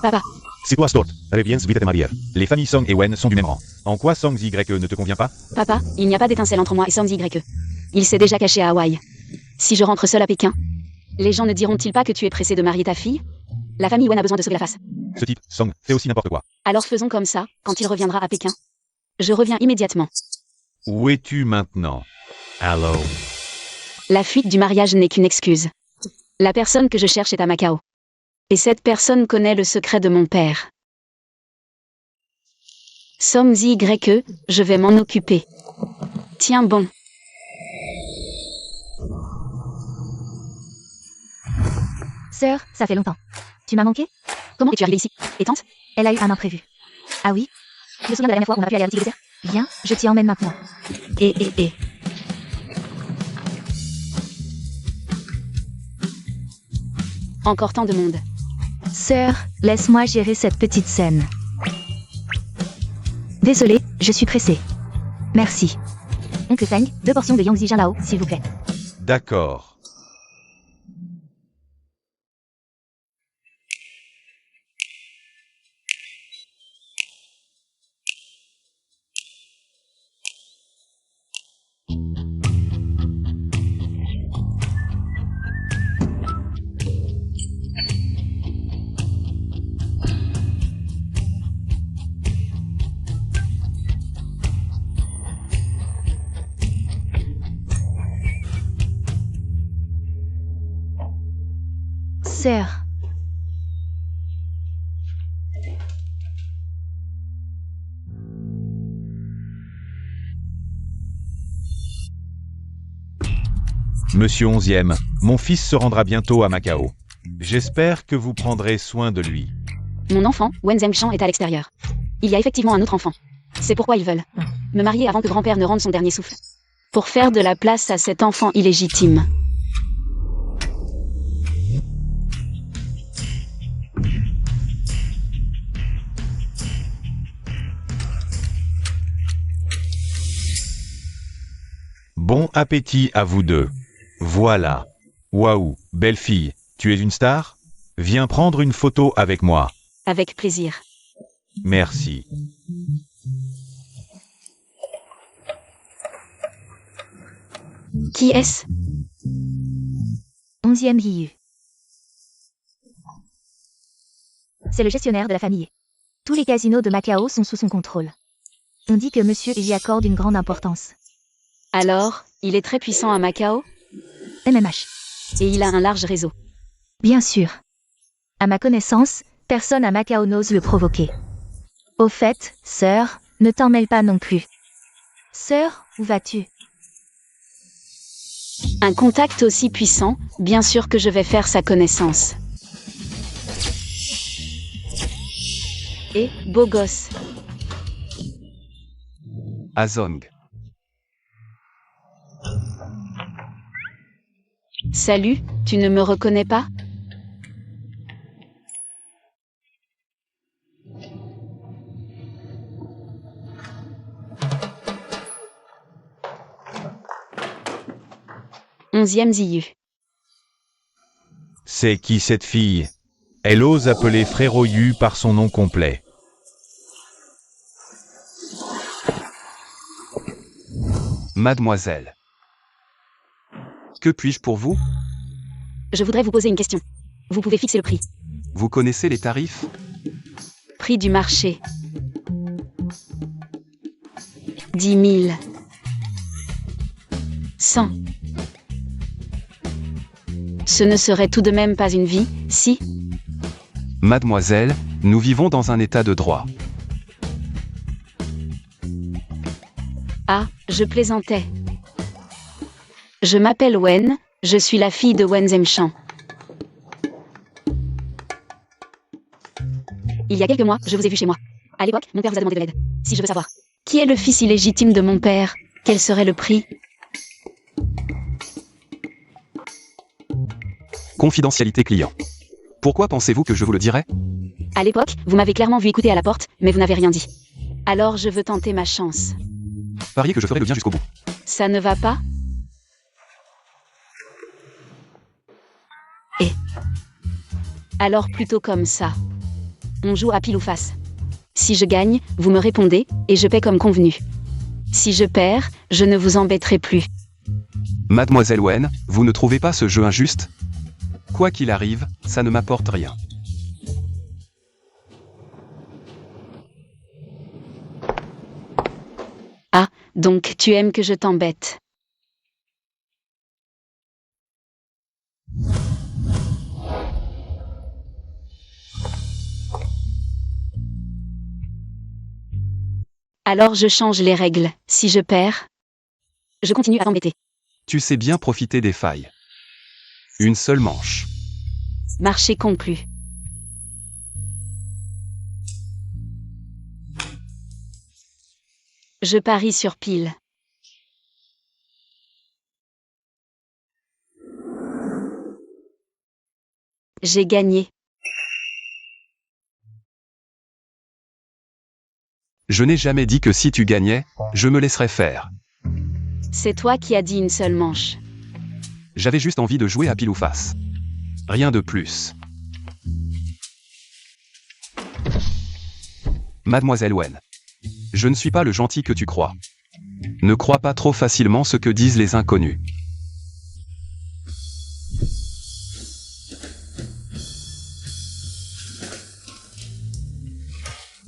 Papa, C'est toi, Stort. Reviens vite te marier. Les familles Song et Wen sont du même rang. En quoi Song Zy ne te convient pas? papa, il n'y a pas d'étincelle entre moi et Song YE. Il s'est déjà caché à Hawaï. Si je rentre seul à Pékin, les gens ne diront-ils pas que tu es pressé de marier ta fille? La famille Wen a besoin de sauver la face. Ce type, Song, fait aussi n'importe quoi. Alors faisons comme ça, quand il reviendra à Pékin. Je reviens immédiatement. Où es-tu maintenant? Allô? La fuite du mariage n'est qu'une excuse. La personne que je cherche est à Macao. Et cette personne connaît le secret de mon père. Song YE, je vais m'en occuper. Tiens bon. Sœur, ça fait longtemps. Tu m'as manqué? Comment es-tu arrivée ici? Et tante? Elle a eu un imprévu. Ah oui? Tu te souviens de la dernière fois où on a pu aller à la boutique dessert? Viens, je t'y emmène maintenant. Et. Encore tant de monde. Sœur, laisse-moi gérer cette petite scène. Désolée, je suis pressée. Merci. Oncle Feng, 2 portions de Yangzi Jinlao, s'il vous plaît. D'accord. Sœur. Monsieur 11e, mon fils se rendra bientôt à Macao. J'espère que vous prendrez soin de lui. Mon enfant, Wen Zhengshan, est à l'extérieur. Il y a effectivement un autre enfant. C'est pourquoi ils veulent me marier avant que grand-père ne rende son dernier souffle. Pour faire de la place à cet enfant illégitime. Bon appétit à vous deux. Voilà. Waouh, belle fille, tu es une star? Viens prendre une photo avec moi. Avec plaisir. Merci. Qui est-ce? 11e Yi. C'est le gestionnaire de la famille. Tous les casinos de Macao sont sous son contrôle. On dit que monsieur y accorde une grande importance. Alors, il est très puissant à Macao? MMH. Et il a un large réseau. Bien sûr. À ma connaissance, personne à Macao n'ose le provoquer. Au fait, sœur, ne t'en mêle pas non plus. Sœur, où vas-tu? Un contact aussi puissant, bien sûr que je vais faire sa connaissance. Et, beau gosse. Azong. Salut, tu ne me reconnais pas? Onzième Ziyu. C'est qui cette fille? Elle ose appeler Frérot Yu par son nom complet. Mademoiselle. Que puis-je pour vous? Je voudrais vous poser une question. Vous pouvez fixer le prix. Vous connaissez les tarifs? Prix du marché. 10 000. 100. Ce ne serait tout de même pas une vie, si? Mademoiselle, nous vivons dans un état de droit. Ah, je plaisantais. Je m'appelle Wen, je suis la fille de Wen Zhengshan. Il y a quelques mois, je vous ai vu chez moi. À l'époque, mon père vous a demandé de l'aide. Si je veux savoir, qui est le fils illégitime de mon père? Quel serait le prix? Confidentialité client. Pourquoi pensez-vous que je vous le dirais? À l'époque, vous m'avez clairement vu écouter à la porte, mais vous n'avez rien dit. Alors je veux tenter ma chance. Pariez que je ferai le bien jusqu'au bout. Ça ne va pas? Et alors plutôt comme ça. On joue à pile ou face. Si je gagne, vous me répondez, et je paie comme convenu. Si je perds, je ne vous embêterai plus. Mademoiselle Wen, vous ne trouvez pas ce jeu injuste? Quoi qu'il arrive, ça ne m'apporte rien. Ah, donc tu aimes que je t'embête. Alors je change les règles. Si je perds, je continue à t'embêter. Tu sais bien profiter des failles. Une seule manche. Marché conclu. Je parie sur pile. J'ai gagné. Je n'ai jamais dit que si tu gagnais, je me laisserais faire. C'est toi qui as dit une seule manche. J'avais juste envie de jouer à pile ou face. Rien de plus. Mademoiselle Wen. Je ne suis pas le gentil que tu crois. Ne crois pas trop facilement ce que disent les inconnus.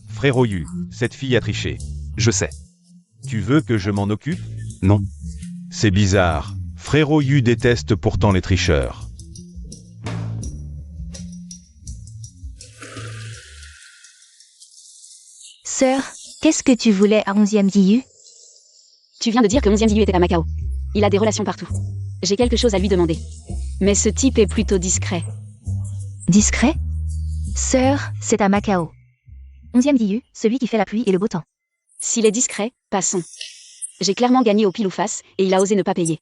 Frérot Yu, cette fille a triché. Je sais. Tu veux que je m'en occupe? Non. C'est bizarre. Frérot Yu déteste pourtant les tricheurs. Sœur, qu'est-ce que tu voulais à 11e Diyu? Tu viens de dire que 11e Diyu était à Macao. Il a des relations partout. J'ai quelque chose à lui demander. Mais ce type est plutôt discret. Discret? Sœur, c'est à Macao. 11e Diyu, celui qui fait la pluie et le beau temps. S'il est discret, passons. J'ai clairement gagné au pile ou face, et il a osé ne pas payer.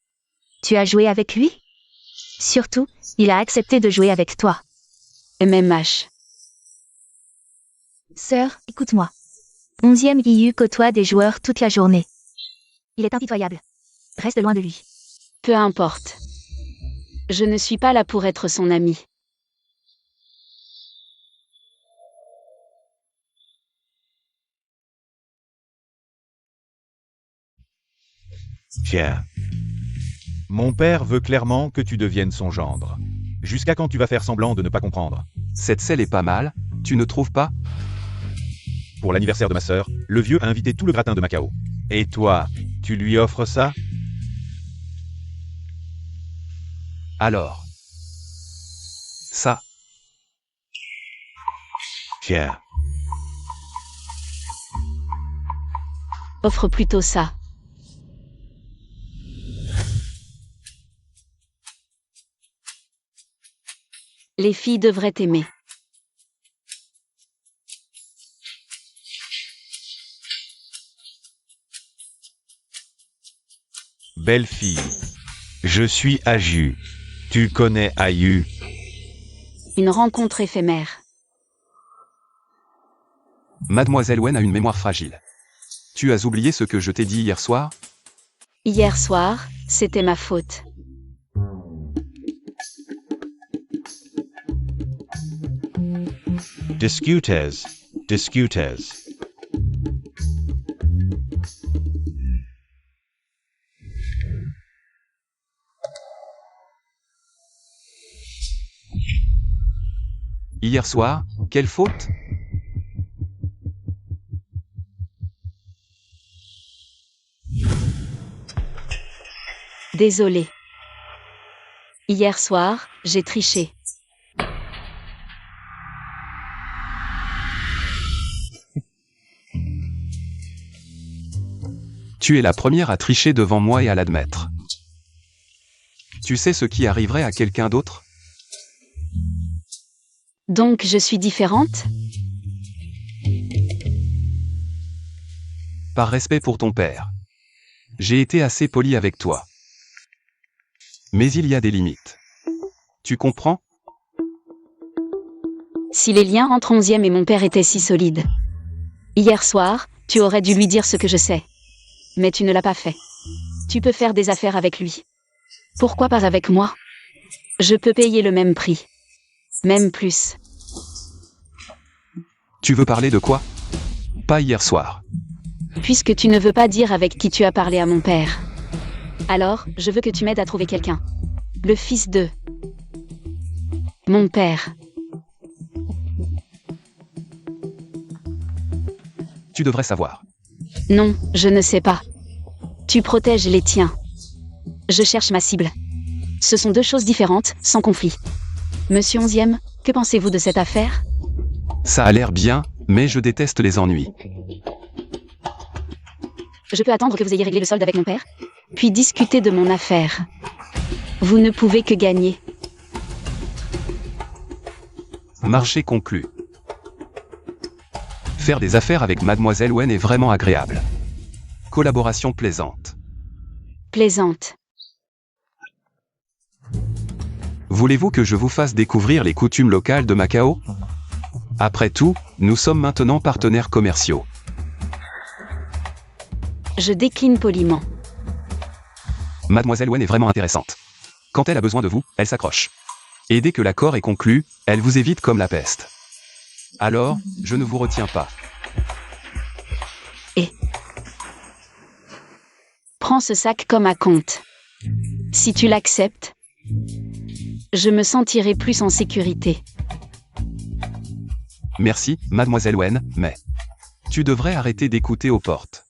Tu as joué avec lui? Surtout, il a accepté de jouer avec toi. MMH. Sœur, écoute-moi. 11e Diyu côtoie des joueurs toute la journée. Il est impitoyable. Reste loin de lui. Peu importe. Je ne suis pas là pour être son ami. Tiens. Mon père veut clairement que tu deviennes son gendre. Jusqu'à quand tu vas faire semblant de ne pas comprendre? Cette selle est pas mal, tu ne trouves pas? Pour l'anniversaire de ma sœur, le vieux a invité tout le gratin de Macao. Et toi, tu lui offres ça? Alors. Ça. Tiens. Offre plutôt ça. Les filles devraient t'aimer. Belle fille. Je suis Aju. Tu connais Ayu? Une rencontre éphémère. Mademoiselle Wen a une mémoire fragile. Tu as oublié ce que je t'ai dit hier soir? Hier soir, c'était ma faute. Discutez. Discutez. Hier soir, quelle faute? Désolée. Hier soir, j'ai triché. Tu es la première à tricher devant moi et à l'admettre. Tu sais ce qui arriverait à quelqu'un d'autre? Donc je suis différente? Par respect pour ton père. J'ai été assez poli avec toi. Mais il y a des limites. Tu comprends? Si les liens entre 11e et mon père étaient si solides. Hier soir, tu aurais dû lui dire ce que je sais. Mais tu ne l'as pas fait. Tu peux faire des affaires avec lui. Pourquoi pas avec moi? Je peux payer le même prix. Même plus. Tu veux parler de quoi? Pas hier soir. Puisque tu ne veux pas dire avec qui tu as parlé à mon père. Alors, je veux que tu m'aides à trouver quelqu'un. Le fils de... mon père. Tu devrais savoir. Non, je ne sais pas. Tu protèges les tiens. Je cherche ma cible. Ce sont deux choses différentes, sans conflit. Monsieur Onzième, que pensez-vous de cette affaire? Ça a l'air bien, mais je déteste les ennuis. Je peux attendre que vous ayez réglé le solde avec mon père, puis discuter de mon affaire. Vous ne pouvez que gagner. Marché conclu. Faire des affaires avec Mademoiselle Wen est vraiment agréable. Collaboration plaisante. Plaisante. Voulez-vous que je vous fasse découvrir les coutumes locales de Macao? Après tout, nous sommes maintenant partenaires commerciaux. Je décline poliment. Mademoiselle Wen est vraiment intéressante. Quand elle a besoin de vous, elle s'accroche. Et dès que l'accord est conclu, elle vous évite comme la peste. Alors, je ne vous retiens pas. Prends ce sac comme à compte. Si tu l'acceptes, je me sentirai plus en sécurité. Merci, Mademoiselle Wen, mais... tu devrais arrêter d'écouter aux portes.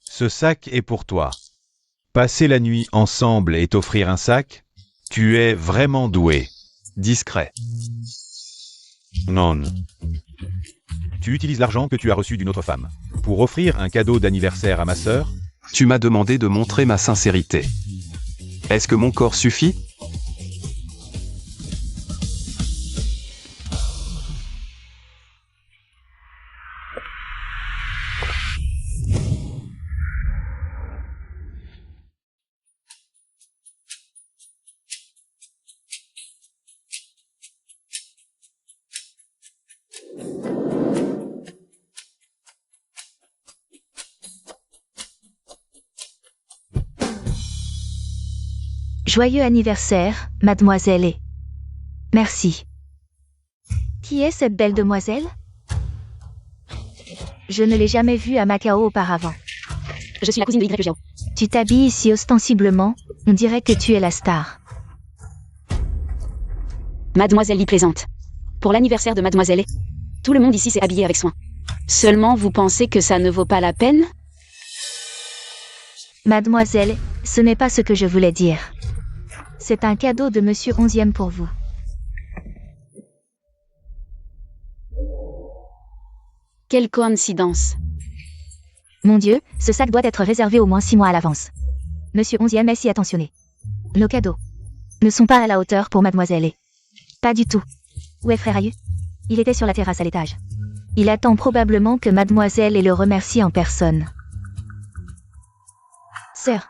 Ce sac est pour toi. Passer la nuit ensemble et t'offrir un sac? Tu es vraiment doué. Discret. Non. Tu utilises l'argent que tu as reçu d'une autre femme pour offrir un cadeau d'anniversaire à ma sœur? Tu m'as demandé de montrer ma sincérité. Est-ce que mon corps suffit? Joyeux anniversaire, mademoiselle et... Merci. Qui est cette belle demoiselle? Je ne l'ai jamais vue à Macao auparavant. Je suis la cousine de Y Jiao. Tu t'habilles ici ostensiblement, on dirait que tu es la star. Mademoiselle Li plaisante. Pour l'anniversaire de Mademoiselle Li, tout le monde ici s'est habillé avec soin. Seulement vous pensez que ça ne vaut pas la peine? Mademoiselle, ce n'est pas ce que je voulais dire. C'est un cadeau de Monsieur Onzième pour vous. Quelle coïncidence. Mon Dieu, ce sac doit être réservé au moins 6 mois à l'avance. Monsieur Onzième est si attentionné. Nos cadeaux ne sont pas à la hauteur pour Mademoiselle et... Pas du tout. Où est frère Ayu? Il était sur la terrasse à l'étage. Il attend probablement que Mademoiselle et le remercie en personne. Sœur,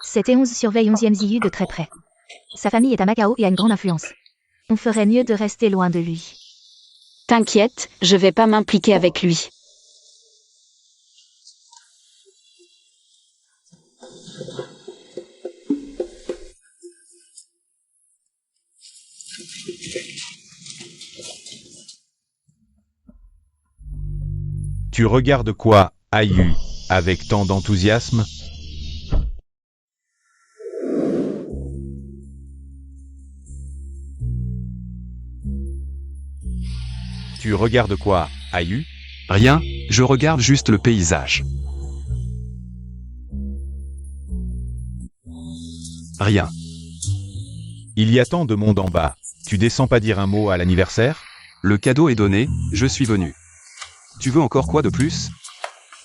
cet 11 surveille 11e Ziyu de très près. Sa famille est à Macao et a une grande influence. On ferait mieux de rester loin de lui. T'inquiète, je vais pas m'impliquer avec lui. Tu regardes quoi, Ayu, avec tant d'enthousiasme? Tu regardes quoi, Ayu? Rien, je regarde juste le paysage. Rien. Il y a tant de monde en bas. Tu descends pas dire un mot à l'anniversaire? Le cadeau est donné, je suis venu. Tu veux encore quoi de plus?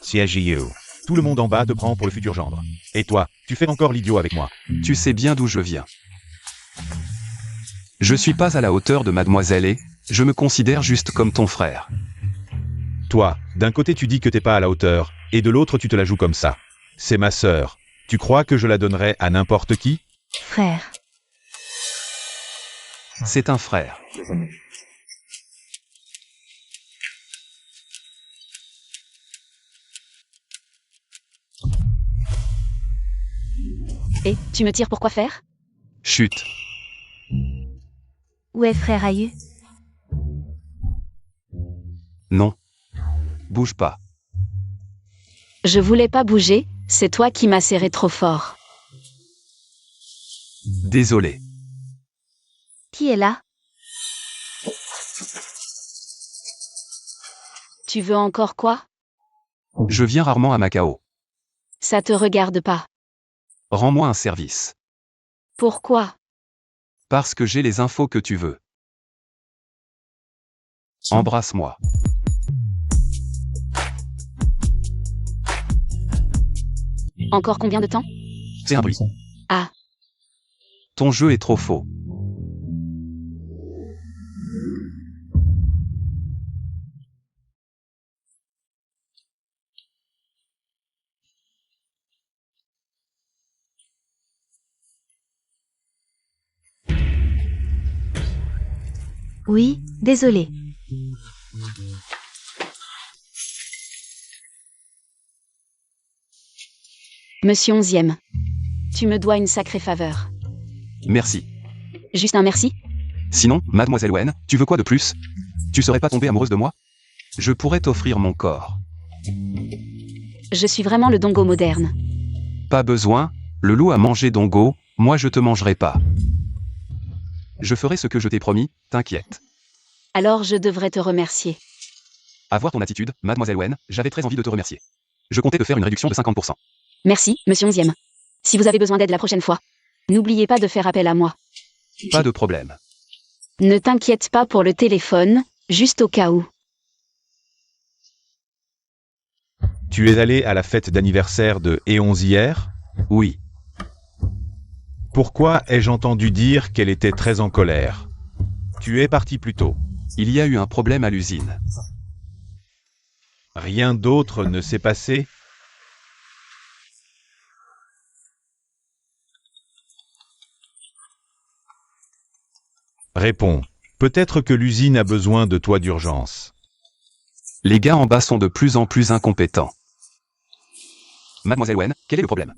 Siagio. Tout le monde en bas te prend pour le futur gendre. Et toi, tu fais encore l'idiot avec moi. Tu sais bien d'où je viens. Je suis pas à la hauteur de Mademoiselle et je me considère juste comme ton frère. Toi, d'un côté tu dis que t'es pas à la hauteur, et de l'autre tu te la joues comme ça. C'est ma sœur. Tu crois que je la donnerais à n'importe qui? Frère. C'est un frère. Et, tu me tires pour quoi faire? Chut. Où est frère Ayu? Non. Bouge pas. Je voulais pas bouger, c'est toi qui m'as serré trop fort. Désolé. Qui est là? Tu veux encore quoi? Je viens rarement à Macao. Ça te regarde pas. Rends-moi un service. Pourquoi? Parce que j'ai les infos que tu veux. Embrasse-moi. Encore combien de temps? C'est un bruit. Ah. Ton jeu est trop faux. Oui, désolé. Monsieur 11e. Tu me dois une sacrée faveur. Merci. Juste un merci? Sinon, mademoiselle Wen, tu veux quoi de plus? Tu serais pas tombée amoureuse de moi? Je pourrais t'offrir mon corps. Je suis vraiment le Dongo moderne. Pas besoin, le loup a mangé Dongo, moi je te mangerai pas. Je ferai ce que je t'ai promis, t'inquiète. Alors je devrais te remercier. À voir ton attitude, mademoiselle Wen, j'avais très envie de te remercier. Je comptais te faire une réduction de 50%. Merci, monsieur 11e. Si vous avez besoin d'aide la prochaine fois, n'oubliez pas de faire appel à moi. Pas de problème. Ne t'inquiète pas pour le téléphone, juste au cas où. Tu es allé à la fête d'anniversaire de Eons hier? Oui. Pourquoi ai-je entendu dire qu'elle était très en colère? Tu es parti plus tôt. Il y a eu un problème à l'usine. Rien d'autre ne s'est passé? Réponds. Peut-être que l'usine a besoin de toi d'urgence. Les gars en bas sont de plus en plus incompétents. Mademoiselle Wen, quel est le problème?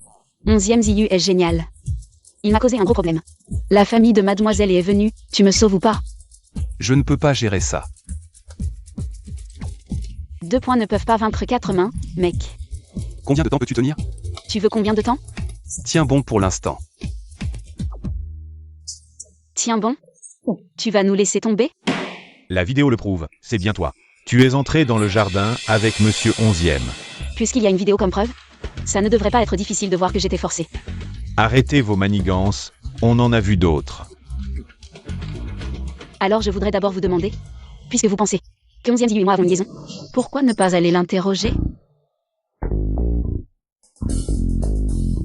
11e Ziyu est génial. Il m'a causé un gros problème. La famille de mademoiselle est venue, tu me sauves ou pas? Je ne peux pas gérer ça. 2 points ne peuvent pas vaincre 4 mains, mec. Combien de temps peux-tu tenir? Tu veux combien de temps? Tiens bon pour l'instant. Tiens bon. Tu vas nous laisser tomber? La vidéo le prouve, c'est bien toi. Tu es entré dans le jardin avec Monsieur 11e. Puisqu'il y a une vidéo comme preuve, ça ne devrait pas être difficile de voir que j'étais forcé. Arrêtez vos manigances, on en a vu d'autres. Alors je voudrais d'abord vous demander, puisque vous pensez que 11e Ziyu et moi avons une liaison, pourquoi ne pas aller l'interroger?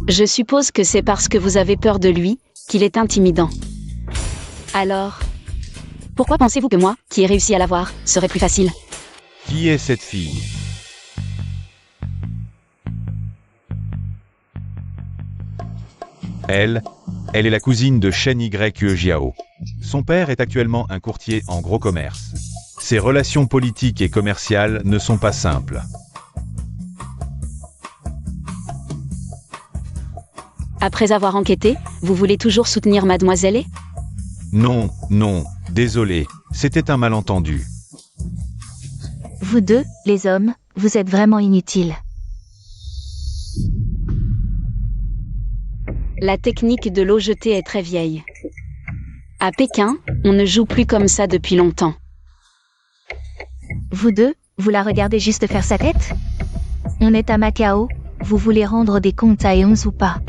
Je suppose que c'est parce que vous avez peur de lui, qu'il est intimidant. Alors, pourquoi pensez-vous que moi, qui ai réussi à l'avoir, serait plus facile? Qui est cette fille? Elle est la cousine de Shen Y Jiao. Son père est actuellement un courtier en gros commerce. Ses relations politiques et commerciales ne sont pas simples. Après avoir enquêté, vous voulez toujours soutenir mademoiselle E? Non, non, désolé, c'était un malentendu. Vous deux, les hommes, vous êtes vraiment inutiles. La technique de l'eau jetée est très vieille. À Pékin, on ne joue plus comme ça depuis longtemps. Vous deux, vous la regardez juste faire sa tête? On est à Macao, vous voulez rendre des comptes à Eons ou pas?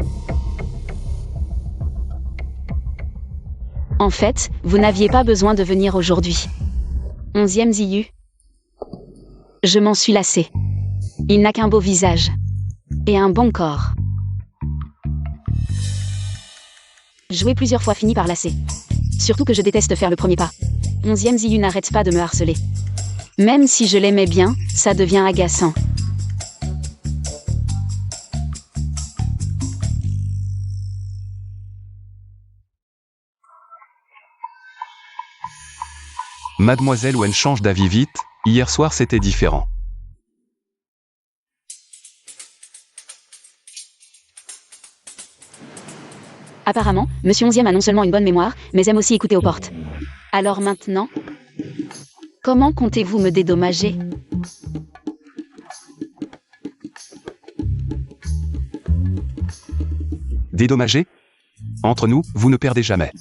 En fait, vous n'aviez pas besoin de venir aujourd'hui. 11e Ziyu. Je m'en suis lassé. Il n'a qu'un beau visage. Et un bon corps. Jouer plusieurs fois finit par lasser. Surtout que je déteste faire le premier pas. 11e Ziyu n'arrête pas de me harceler. Même si je l'aimais bien, ça devient agaçant. Mademoiselle Wen change d'avis vite, hier soir c'était différent. Apparemment, Monsieur 11e a non seulement une bonne mémoire, mais aime aussi écouter aux portes. Alors maintenant, comment comptez-vous me dédommager? Dédommagé? Entre nous, vous ne perdez jamais.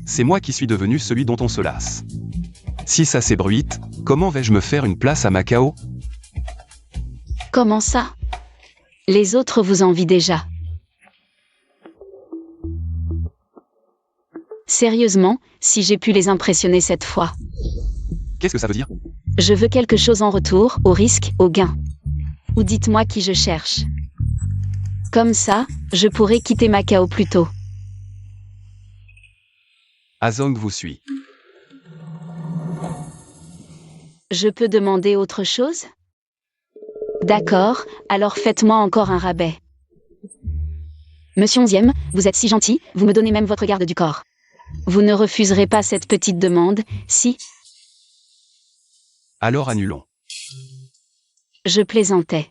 C'est moi qui suis devenu celui dont on se lasse. Si ça s'ébruite, comment vais-je me faire une place à Macao? Comment ça? Les autres vous envient déjà. Sérieusement, si j'ai pu les impressionner cette fois. Qu'est-ce que ça veut dire? Je veux quelque chose en retour, au risque, au gain. Ou dites-moi qui je cherche. Comme ça, je pourrais quitter Macao plus tôt. Azong vous suit. Je peux demander autre chose? D'accord, alors faites-moi encore un rabais. Monsieur 11e, vous êtes si gentil, vous me donnez même votre garde du corps. Vous ne refuserez pas cette petite demande, si? Alors annulons. Je plaisantais.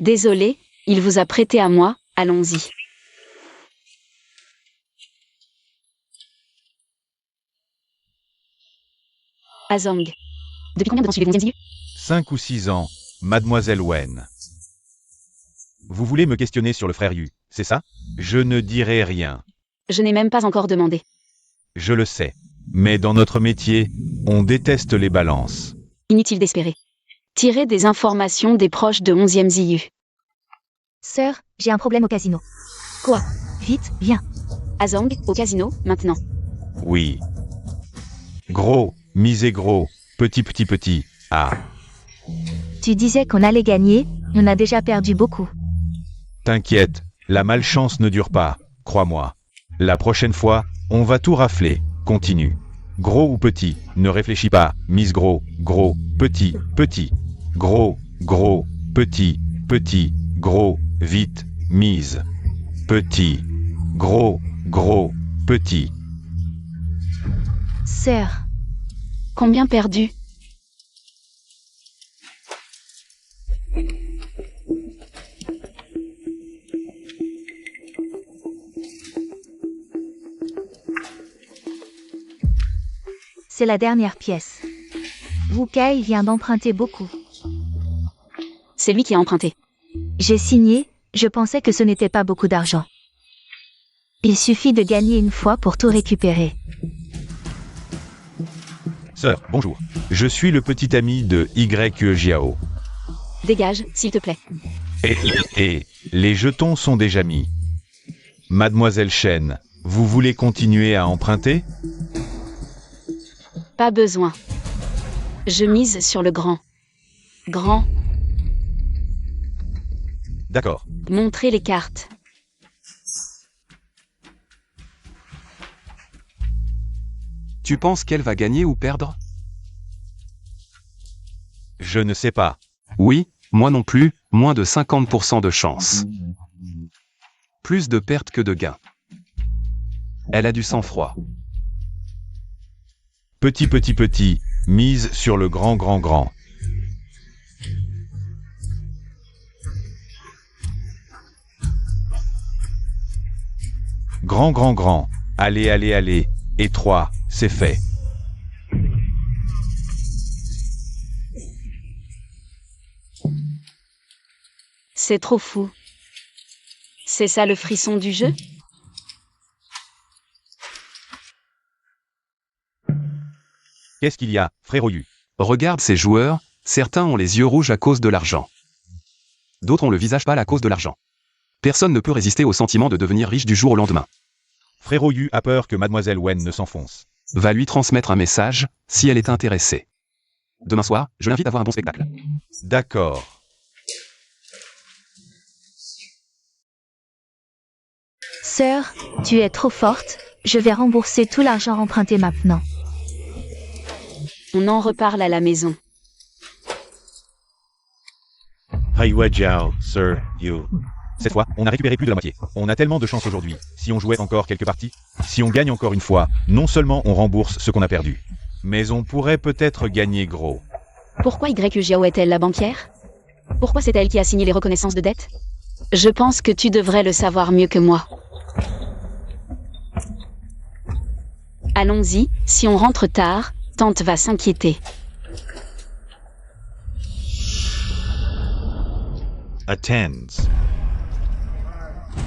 Désolé, il vous a prêté à moi, allons-y. Azong. Depuis combien de temps suivez-vous 11e Ziyu? 5 ou 6 ans, mademoiselle Wen. Vous voulez me questionner sur le frère Yu, c'est ça? Je ne dirai rien. Je n'ai même pas encore demandé. Je le sais. Mais dans notre métier, on déteste les balances. Inutile d'espérer. Tirez des informations des proches de 11e Ziyu. Sœur, j'ai un problème au casino. Quoi? Vite, viens. Azong, au casino, maintenant. Oui. Gros, misez gros, petit. Ah, Tu disais qu'on allait gagner, on a déjà perdu beaucoup. t'inquiète, la malchance ne dure pas, crois-moi. La prochaine fois, on va tout rafler, continue. Gros ou petit, ne réfléchis pas, mise gros, petit. Gros, petit, gros, vite, mise. Petit, gros, petit. Sœur, Combien perdu? c'est la dernière pièce. Wu Kai vient d'emprunter beaucoup. C'est lui qui a emprunté. J'ai signé, je pensais que ce n'était pas beaucoup d'argent. Il suffit de gagner une fois pour tout récupérer. Sœur, bonjour. Je suis le petit ami de Y Jiao. Dégage, s'il te plaît. Et les jetons sont déjà mis. Mademoiselle Chen, vous voulez continuer à emprunter? Pas besoin. Je mise sur le grand. Grand, D'accord. montrez les cartes. Tu penses qu'elle va gagner ou perdre? Je ne sais pas. Oui, moi non plus, moins de 50% de chance. Plus de pertes que de gains. Elle a du sang-froid. Petit, mise sur le grand. Grand. Allez. Et 3, c'est fait. C'est trop fou. C'est ça le frisson du jeu? Qu'est-ce qu'il y a, frérot Yu? Regarde ces joueurs, certains ont les yeux rouges à cause de l'argent. D'autres ont le visage pâle à cause de l'argent. Personne ne peut résister au sentiment de devenir riche du jour au lendemain. Frérot Yu a peur que Mademoiselle Wen ne s'enfonce. Va lui transmettre un message, si elle est intéressée. Demain soir, je l'invite à voir un bon spectacle. D'accord. Sœur, tu es trop forte, je vais rembourser tout l'argent emprunté maintenant. On en reparle à la maison. Haiwa Jiao, Sir Yu. Cette fois, on a récupéré plus de la moitié. On a tellement de chance aujourd'hui. Si on jouait encore quelques parties, si on gagne encore une fois, non seulement on rembourse ce qu'on a perdu, mais on pourrait peut-être gagner gros. Pourquoi Y Jiao est-elle la banquière? Pourquoi c'est elle qui a signé les reconnaissances de dette? Je pense que tu devrais le savoir mieux que moi. Allons-y, si on rentre tard, tante va s'inquiéter. Attends.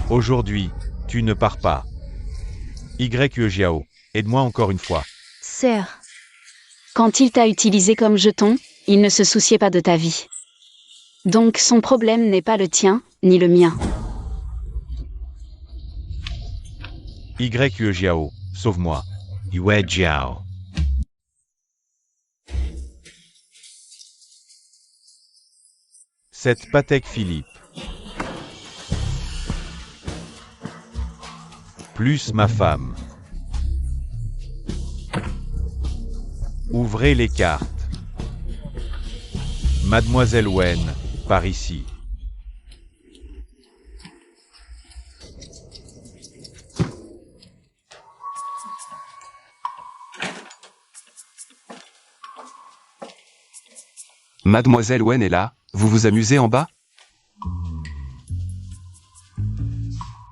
Aujourd'hui, tu ne pars pas. Jiao, aide-moi encore une fois. Sœur. Quand il t'a utilisé comme jeton, il ne se souciait pas de ta vie. Donc son problème n'est pas le tien, ni le mien. Jiao, sauve-moi. Yue Jiao. Cette Patek Philippe. Plus ma femme. Ouvrez les cartes. Mademoiselle Wen, par ici. Mademoiselle Wen est là, vous vous amusez en bas?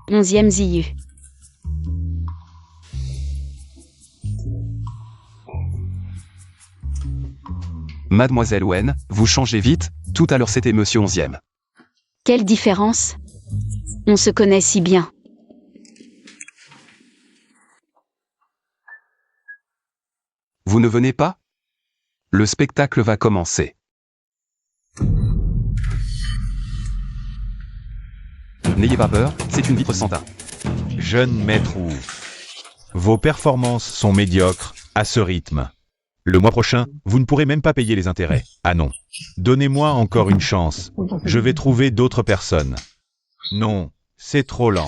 11e Ziyu. Mademoiselle Wen, vous changez vite, tout à l'heure c'était monsieur 11e. Quelle différence? On se connaît si bien. Vous ne venez pas? Le spectacle va commencer. N'ayez pas peur, c'est une vitre sans teint. Jeune maître Wu. Vos performances sont médiocres, à ce rythme. Le mois prochain, vous ne pourrez même pas payer les intérêts. Ah non. Donnez-moi encore une chance. Je vais trouver d'autres personnes. Non, c'est trop lent.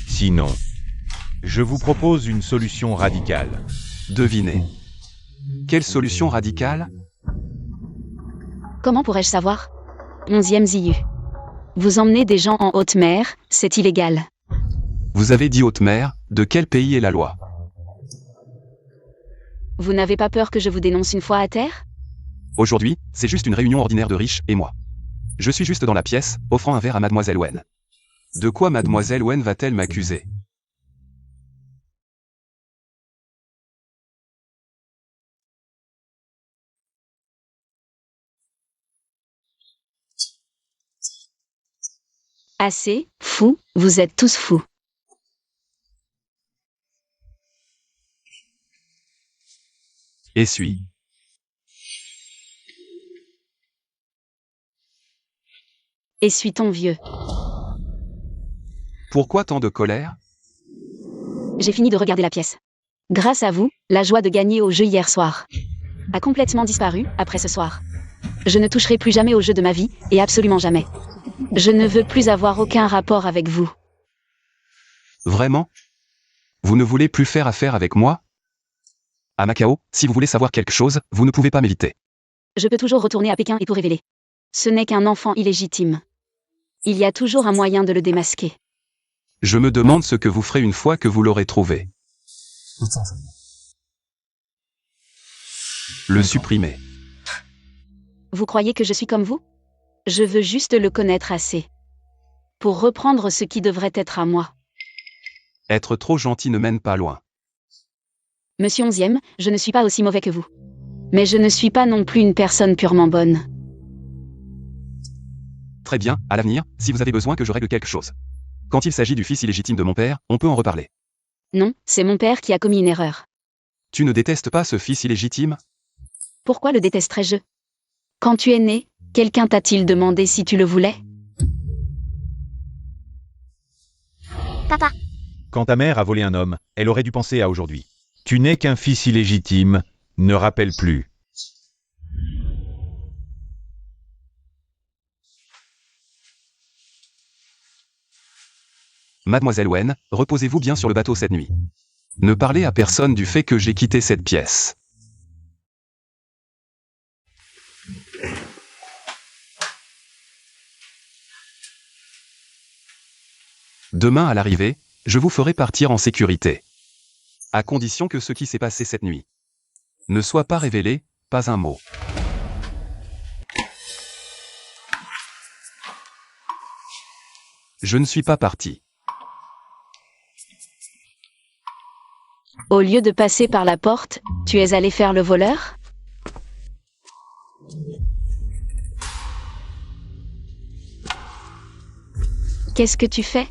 Sinon, je vous propose une solution radicale. Devinez. Quelle solution radicale? Comment pourrais-je savoir? 11e Ziyu. Vous emmenez des gens en haute mer, c'est illégal. Vous avez dit haute mer, de quel pays est la loi? Vous n'avez pas peur que je vous dénonce une fois à terre? Aujourd'hui, c'est juste une réunion ordinaire de riches et moi. Je suis juste dans la pièce, offrant un verre à Mademoiselle Wen. De quoi Mademoiselle Wen va-t-elle m'accuser? Assez, fou, vous êtes tous fous. Essuie. Essuie ton vieux. Pourquoi tant de colère? J'ai fini de regarder la pièce. Grâce à vous, la joie de gagner au jeu hier soir a complètement disparu après ce soir. Je ne toucherai plus jamais au jeu de ma vie, et absolument jamais. Je ne veux plus avoir aucun rapport avec vous. Vraiment? Vous ne voulez plus faire affaire avec moi? À Macao, si vous voulez savoir quelque chose, vous ne pouvez pas m'éviter. Je peux toujours retourner à Pékin et tout révéler. Ce n'est qu'un enfant illégitime. Il y a toujours un moyen de le démasquer. Je me demande ce que vous ferez une fois que vous l'aurez trouvé. Le supprimer. Vous croyez que je suis comme vous? Je veux juste le connaître assez pour reprendre ce qui devrait être à moi. Être trop gentil ne mène pas loin. Monsieur 11e, je ne suis pas aussi mauvais que vous. Mais je ne suis pas non plus une personne purement bonne. Très bien, à l'avenir, si vous avez besoin que je règle quelque chose. Quand il s'agit du fils illégitime de mon père, on peut en reparler. Non, c'est mon père qui a commis une erreur. Tu ne détestes pas ce fils illégitime? Pourquoi le détesterais-je? Quand tu es né, quelqu'un t'a-t-il demandé si tu le voulais? Papa. Quand ta mère a volé un homme, elle aurait dû penser à aujourd'hui. Tu n'es qu'un fils illégitime, ne rappelle plus. Mademoiselle Wen, reposez-vous bien sur le bateau cette nuit. Ne parlez à personne du fait que j'ai quitté cette pièce. Demain à l'arrivée, je vous ferai partir en sécurité. À condition que ce qui s'est passé cette nuit ne soit pas révélé, pas un mot. Je ne suis pas parti. Au lieu de passer par la porte, tu es allé faire le voleur? Qu'est-ce que tu fais?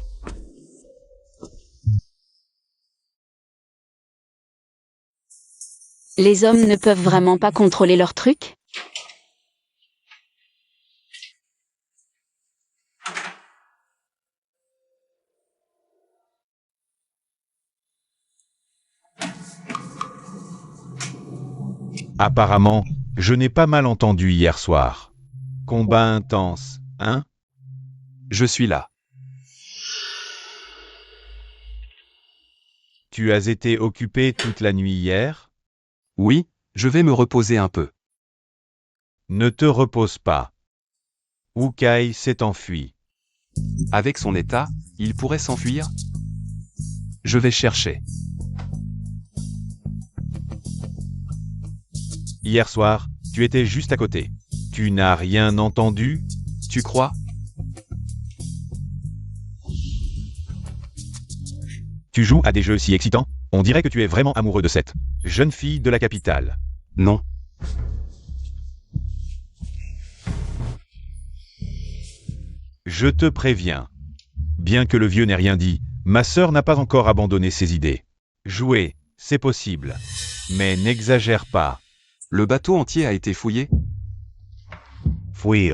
Les hommes ne peuvent vraiment pas contrôler leurs trucs? Apparemment, je n'ai pas mal entendu hier soir. Combat intense, hein? Je suis là. Tu as été occupé toute la nuit hier? Oui, je vais me reposer un peu. Ne te repose pas. Ukai s'est enfui. Avec son état, il pourrait s'enfuir? Je vais chercher. Hier soir, tu étais juste à côté. Tu n'as rien entendu? Tu crois? Tu joues à des jeux si excitants? On dirait que tu es vraiment amoureux de cette jeune fille de la capitale. Non. Je te préviens. Bien que le vieux n'ait rien dit, ma sœur n'a pas encore abandonné ses idées. Jouer, c'est possible. Mais n'exagère pas. Le bateau entier a été fouillé? Fouille.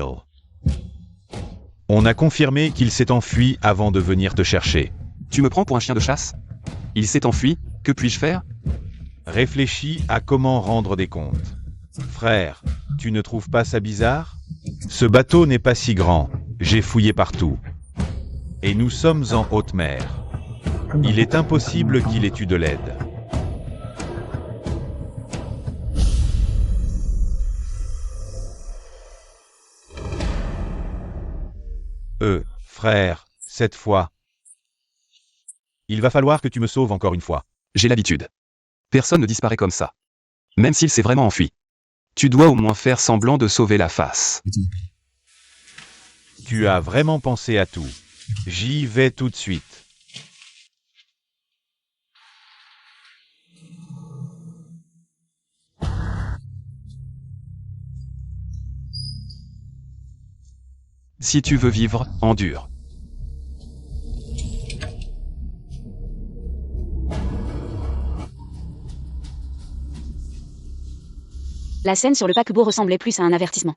On a confirmé qu'il s'est enfui avant de venir te chercher. Tu me prends pour un chien de chasse? Il s'est enfui, que puis-je faire? Réfléchis à comment rendre des comptes. Frère, tu ne trouves pas ça bizarre? Ce bateau n'est pas si grand, j'ai fouillé partout. Et nous sommes en haute mer. Il est impossible qu'il ait eu de l'aide. Frère, cette fois. Il va falloir que tu me sauves encore une fois. J'ai l'habitude. Personne ne disparaît comme ça. Même s'il s'est vraiment enfui. Tu dois au moins faire semblant de sauver la face. Tu as vraiment pensé à tout. J'y vais tout de suite. Si tu veux vivre, endure. La scène sur le paquebot ressemblait plus à un avertissement.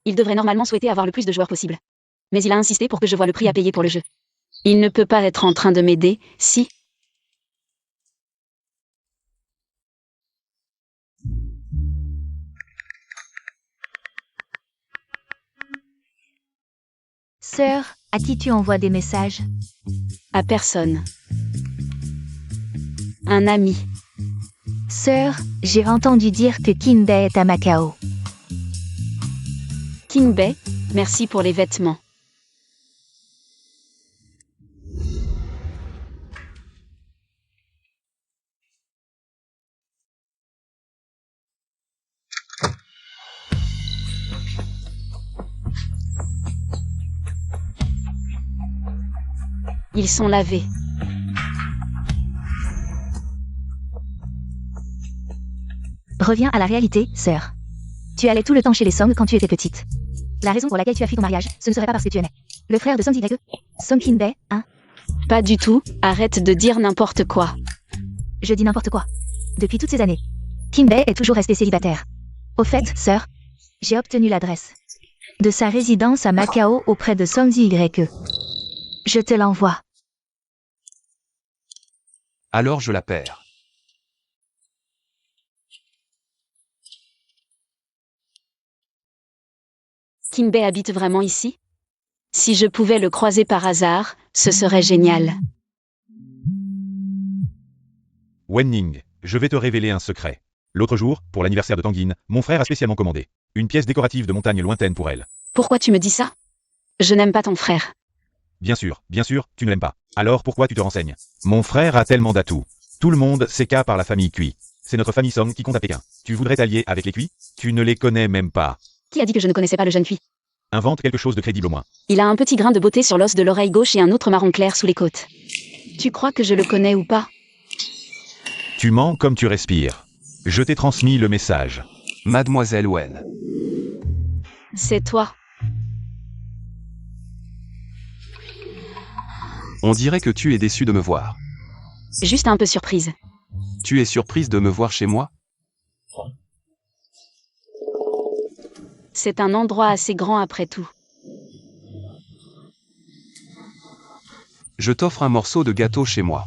Il devrait normalement souhaiter avoir le plus de joueurs possible. Mais il a insisté pour que je voie le prix à payer pour le jeu. Il ne peut pas être en train de m'aider, si? Sœur, à qui tu envoies des messages? À personne. Un ami. Sœur, j'ai entendu dire que Kinbei est à Macao. Kinbei, merci pour les vêtements. Ils sont lavés. Reviens à la réalité, sœur. Tu allais tout le temps chez les Song quand tu étais petite. La raison pour laquelle tu as fui ton mariage, ce ne serait pas parce que tu aimais le frère de Song Y. Song Kinbei, hein? Pas du tout, arrête de dire n'importe quoi. Je dis n'importe quoi. Depuis toutes ces années, Kinbei est toujours resté célibataire. Au fait, sœur, j'ai obtenu l'adresse de sa résidence à Macao auprès de Song Y. Je te l'envoie. Alors je la perds. Kinbei habite vraiment ici? Si je pouvais le croiser par hasard, ce serait génial. Wenning, je vais te révéler un secret. L'autre jour, pour l'anniversaire de Tanguine, mon frère a spécialement commandé une pièce décorative de montagne lointaine pour elle. Pourquoi tu me dis ça? Je n'aime pas ton frère. Bien sûr, tu ne l'aimes pas. Alors pourquoi tu te renseignes? Mon frère a tellement d'atouts. Tout le monde sait qu'à par la famille Cui. C'est notre famille Song qui compte à Pékin. Tu voudrais t'allier avec les Cui? Tu ne les connais même pas. Qui a dit que je ne connaissais pas le jeune Cui? Invente quelque chose de crédible au moins. Il a un petit grain de beauté sur l'os de l'oreille gauche et un autre marron clair sous les côtes. Tu crois que je le connais ou pas? Tu mens comme tu respires. Je t'ai transmis le message. Mademoiselle Wen. C'est toi. On dirait que tu es déçue de me voir. Juste un peu surprise. Tu es surprise de me voir chez moi? C'est un endroit assez grand après tout. Je t'offre un morceau de gâteau chez moi.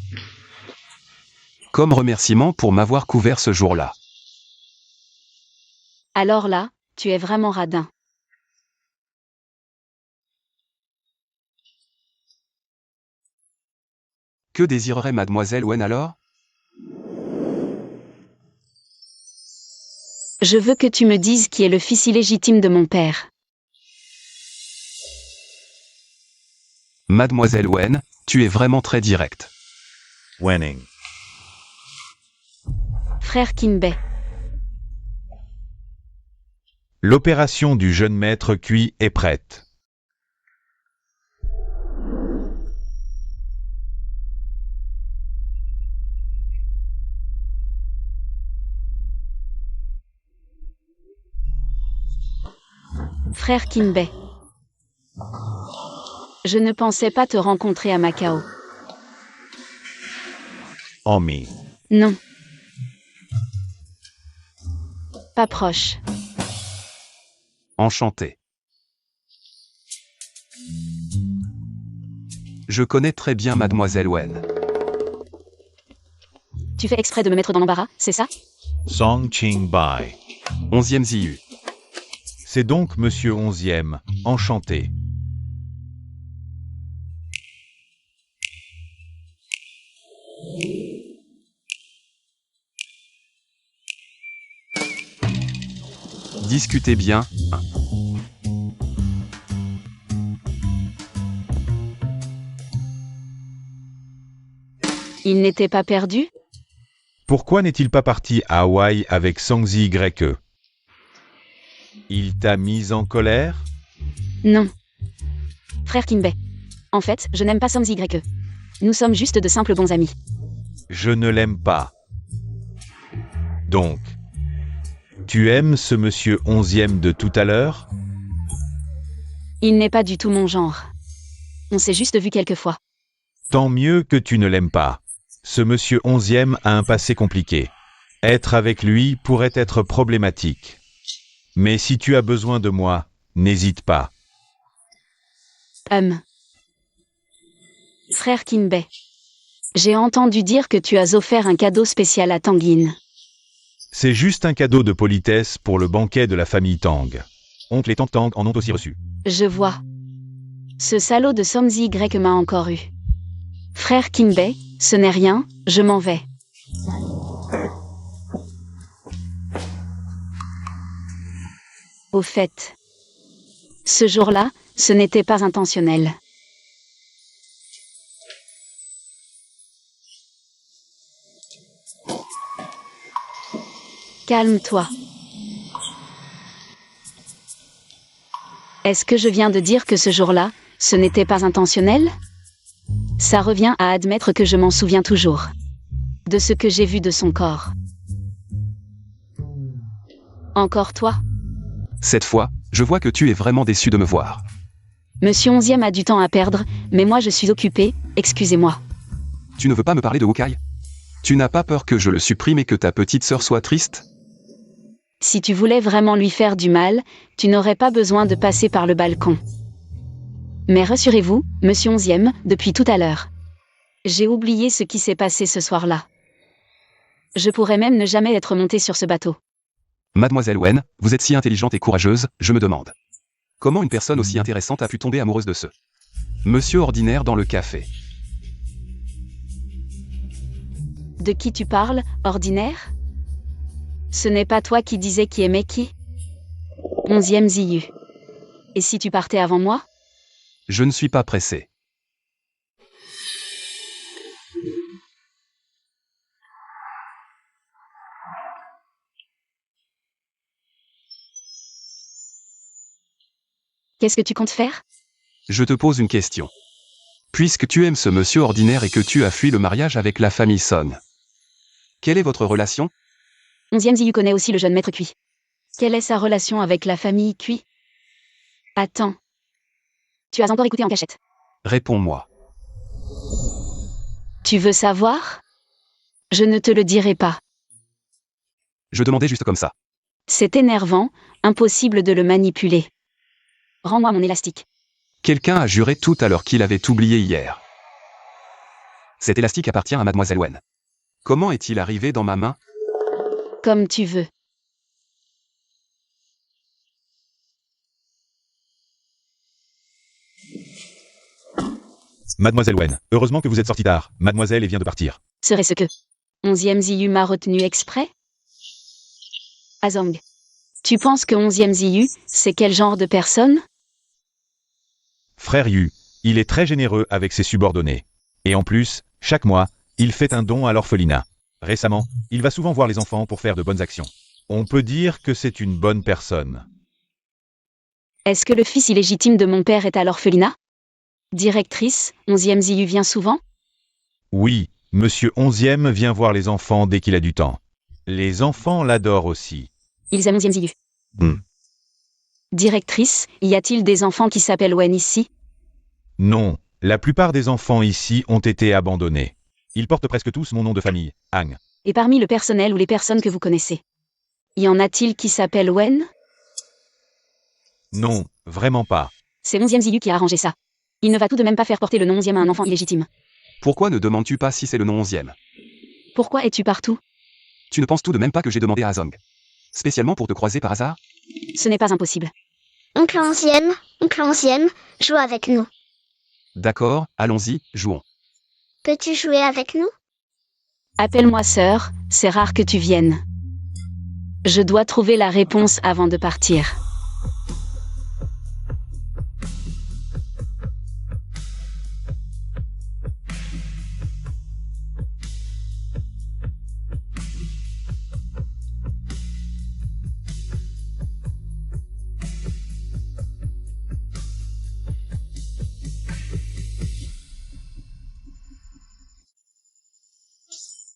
Comme remerciement pour m'avoir couvert ce jour-là. Alors là, tu es vraiment radin. Que désirerait Mademoiselle Wen alors? Je veux que tu me dises qui est le fils illégitime de mon père. Mademoiselle Wen, tu es vraiment très directe. Wenning. Frère Kinbei. L'opération du jeune maître cuit est prête. Frère Kinbei. Je ne pensais pas te rencontrer à Macao. Omi. Non. Pas proche. Enchanté. Je connais très bien Mademoiselle Wen. Tu fais exprès de me mettre dans l'embarras, c'est ça? Song Ching Bai. 11e Ziyu. C'est donc Monsieur 11e. Enchanté. Discutez bien. Il n'était pas perdu? Pourquoi n'est-il pas parti à Hawaï avec Sangzi YE? Il t'a mise en colère? Non. Frère Kinbei. En fait, je n'aime pas Samzi YE. Nous sommes juste de simples bons amis. Je ne l'aime pas. Donc, tu aimes ce monsieur 11e de tout à l'heure? Il n'est pas du tout mon genre. On s'est juste vu quelques fois. Tant mieux que tu ne l'aimes pas. Ce monsieur 11e a un passé compliqué. Être avec lui pourrait être problématique. Mais si tu as besoin de moi, n'hésite pas. Frère Kinbei. J'ai entendu dire que tu as offert un cadeau spécial à Tanguine. C'est juste un cadeau de politesse pour le banquet de la famille Tang. Oncle et tante Tang en ont aussi reçu. Je vois. Ce salaud de Samzi Y m'a encore eu. Frère Kinbei, ce n'est rien, je m'en vais. Au fait, ce jour-là, ce n'était pas intentionnel. Calme-toi. Est-ce que je viens de dire que ce jour-là, ce n'était pas intentionnel? Ça revient à admettre que je m'en souviens toujours. De ce que j'ai vu de son corps. Encore toi? Cette fois, je vois que tu es vraiment déçu de me voir. Monsieur 11e a du temps à perdre, mais moi je suis occupé, excusez-moi. Tu ne veux pas me parler de Wukai? Tu n'as pas peur que je le supprime et que ta petite sœur soit triste? Si tu voulais vraiment lui faire du mal, tu n'aurais pas besoin de passer par le balcon. Mais rassurez-vous, Monsieur 11e, depuis tout à l'heure. J'ai oublié ce qui s'est passé ce soir-là. Je pourrais même ne jamais être monté sur ce bateau. Mademoiselle Wen, vous êtes si intelligente et courageuse, je me demande. Comment une personne aussi intéressante a pu tomber amoureuse de ce monsieur ordinaire dans le café? De qui tu parles, ordinaire? Ce n'est pas toi qui disais qui aimait qui? 11e Ziyu. Et si tu partais avant moi? Je ne suis pas pressé. Qu'est-ce que tu comptes faire? Je te pose une question. Puisque tu aimes ce monsieur ordinaire et que tu as fui le mariage avec la famille Son, quelle est votre relation? 11e Ziyu connaît aussi le jeune maître Cui. Quelle est sa relation avec la famille Cui? Attends. Tu as encore écouté en cachette. Réponds-moi. Tu veux savoir? Je ne te le dirai pas. Je demandais juste comme ça. C'est énervant, impossible de le manipuler. Rends-moi mon élastique. Quelqu'un a juré tout à l'heure qu'il avait oublié hier. Cet élastique appartient à Mademoiselle Wen. Comment est-il arrivé dans ma main? Comme tu veux. Mademoiselle Wen, heureusement que vous êtes sortie tard. Mademoiselle vient de partir. Serait-ce que 11e Ziyu m'a retenu exprès? Azong. Tu penses que 11e Ziyu, c'est quel genre de personne? Frère Yu, il est très généreux avec ses subordonnés. Et en plus, chaque mois, il fait un don à l'orphelinat. Récemment, il va souvent voir les enfants pour faire de bonnes actions. On peut dire que c'est une bonne personne. Est-ce que le fils illégitime de mon père est à l'orphelinat? Directrice, 11e Ziyu vient souvent? Oui, Monsieur 11e vient voir les enfants dès qu'il a du temps. Les enfants l'adorent aussi. Ils aiment 11e Ziyu. Directrice, y a-t-il des enfants qui s'appellent Wen ici? Non, la plupart des enfants ici ont été abandonnés. Ils portent presque tous mon nom de famille, Hang. Et parmi le personnel ou les personnes que vous connaissez, y en a-t-il qui s'appellent Wen? Non, vraiment pas. C'est 11e Ziyu qui a arrangé ça. Il ne va tout de même pas faire porter le nom 11e à un enfant illégitime. Pourquoi ne demandes-tu pas si c'est le nom 11e? Pourquoi es-tu partout? Tu ne penses tout de même pas que j'ai demandé à Azong? Spécialement pour te croiser par hasard? Ce n'est pas impossible. Oncle 11e, joue avec nous. D'accord, allons-y, jouons. Peux-tu jouer avec nous? Appelle-moi sœur, c'est rare que tu viennes. Je dois trouver la réponse avant de partir.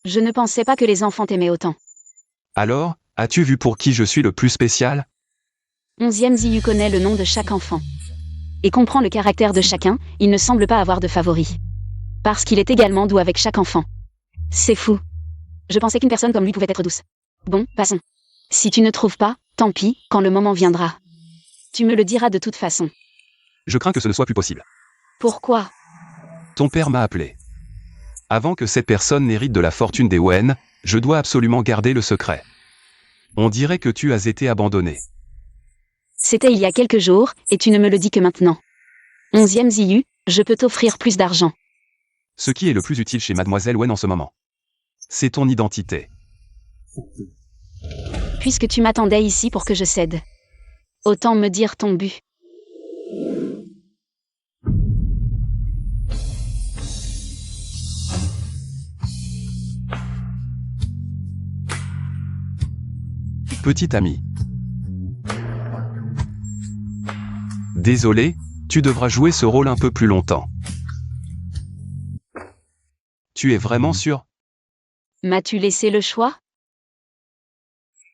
Je ne pensais pas que les enfants t'aimaient autant. Alors, as-tu vu pour qui je suis le plus spécial? 11e Ziyu connaît le nom de chaque enfant. Et comprend le caractère de chacun, il ne semble pas avoir de favoris. Parce qu'il est également doux avec chaque enfant. C'est fou. Je pensais qu'une personne comme lui pouvait être douce. Bon, passons. Si tu ne trouves pas, tant pis, quand le moment viendra. Tu me le diras de toute façon. Je crains que ce ne soit plus possible. Pourquoi? Ton père m'a appelé. Avant que cette personne n'hérite de la fortune des Wen, je dois absolument garder le secret. On dirait que tu as été abandonné. C'était il y a quelques jours, et tu ne me le dis que maintenant. 11e Ziyu, je peux t'offrir plus d'argent. Ce qui est le plus utile chez Mademoiselle Wen en ce moment, c'est ton identité. Puisque tu m'attendais ici pour que je cède. Autant me dire ton but. Petit ami. Désolé, tu devras jouer ce rôle un peu plus longtemps. Tu es vraiment sûr? M'as-tu laissé le choix?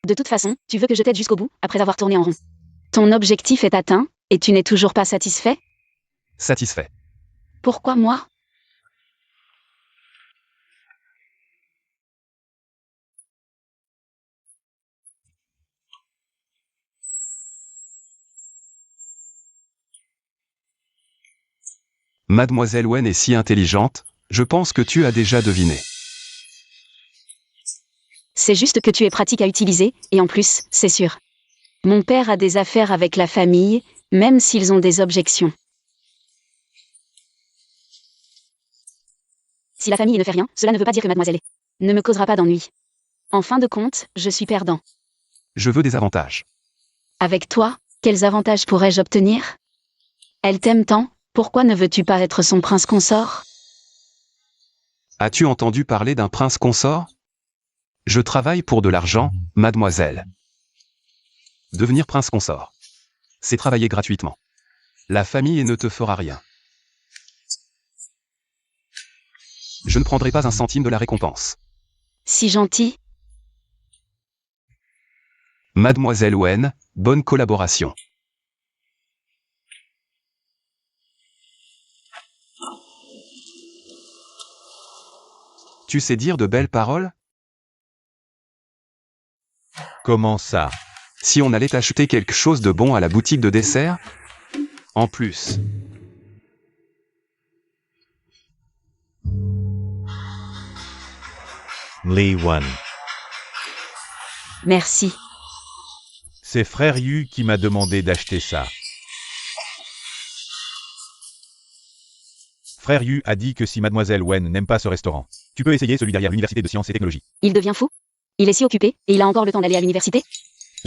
De toute façon, tu veux que je t'aide jusqu'au bout, après avoir tourné en rond. Ton objectif est atteint, et tu n'es toujours pas satisfait? Satisfait. Pourquoi moi? Mademoiselle Wen est si intelligente, je pense que tu as déjà deviné. C'est juste que tu es pratique à utiliser, et en plus, c'est sûr. Mon père a des affaires avec la famille, même s'ils ont des objections. Si la famille ne fait rien, cela ne veut pas dire que mademoiselle ne me causera pas d'ennui. En fin de compte, je suis perdant. Je veux des avantages. Avec toi, quels avantages pourrais-je obtenir? Elle t'aime tant, pourquoi ne veux-tu pas être son prince consort? As-tu entendu parler d'un prince consort? Je travaille pour de l'argent, mademoiselle. Devenir prince consort, c'est travailler gratuitement. La famille ne te fera rien. Je ne prendrai pas un centime de la récompense. Si gentil. Mademoiselle Wen, bonne collaboration. Tu sais dire de belles paroles? Comment ça? Si on allait acheter quelque chose de bon à la boutique de dessert? En plus. Lee Wan. Merci. C'est frère Yu qui m'a demandé d'acheter ça. Frère Yu a dit que si Mademoiselle Wen n'aime pas ce restaurant, tu peux essayer celui derrière l'Université de Sciences et Technologies. Il devient fou? Il est si occupé, et il a encore le temps d'aller à l'université?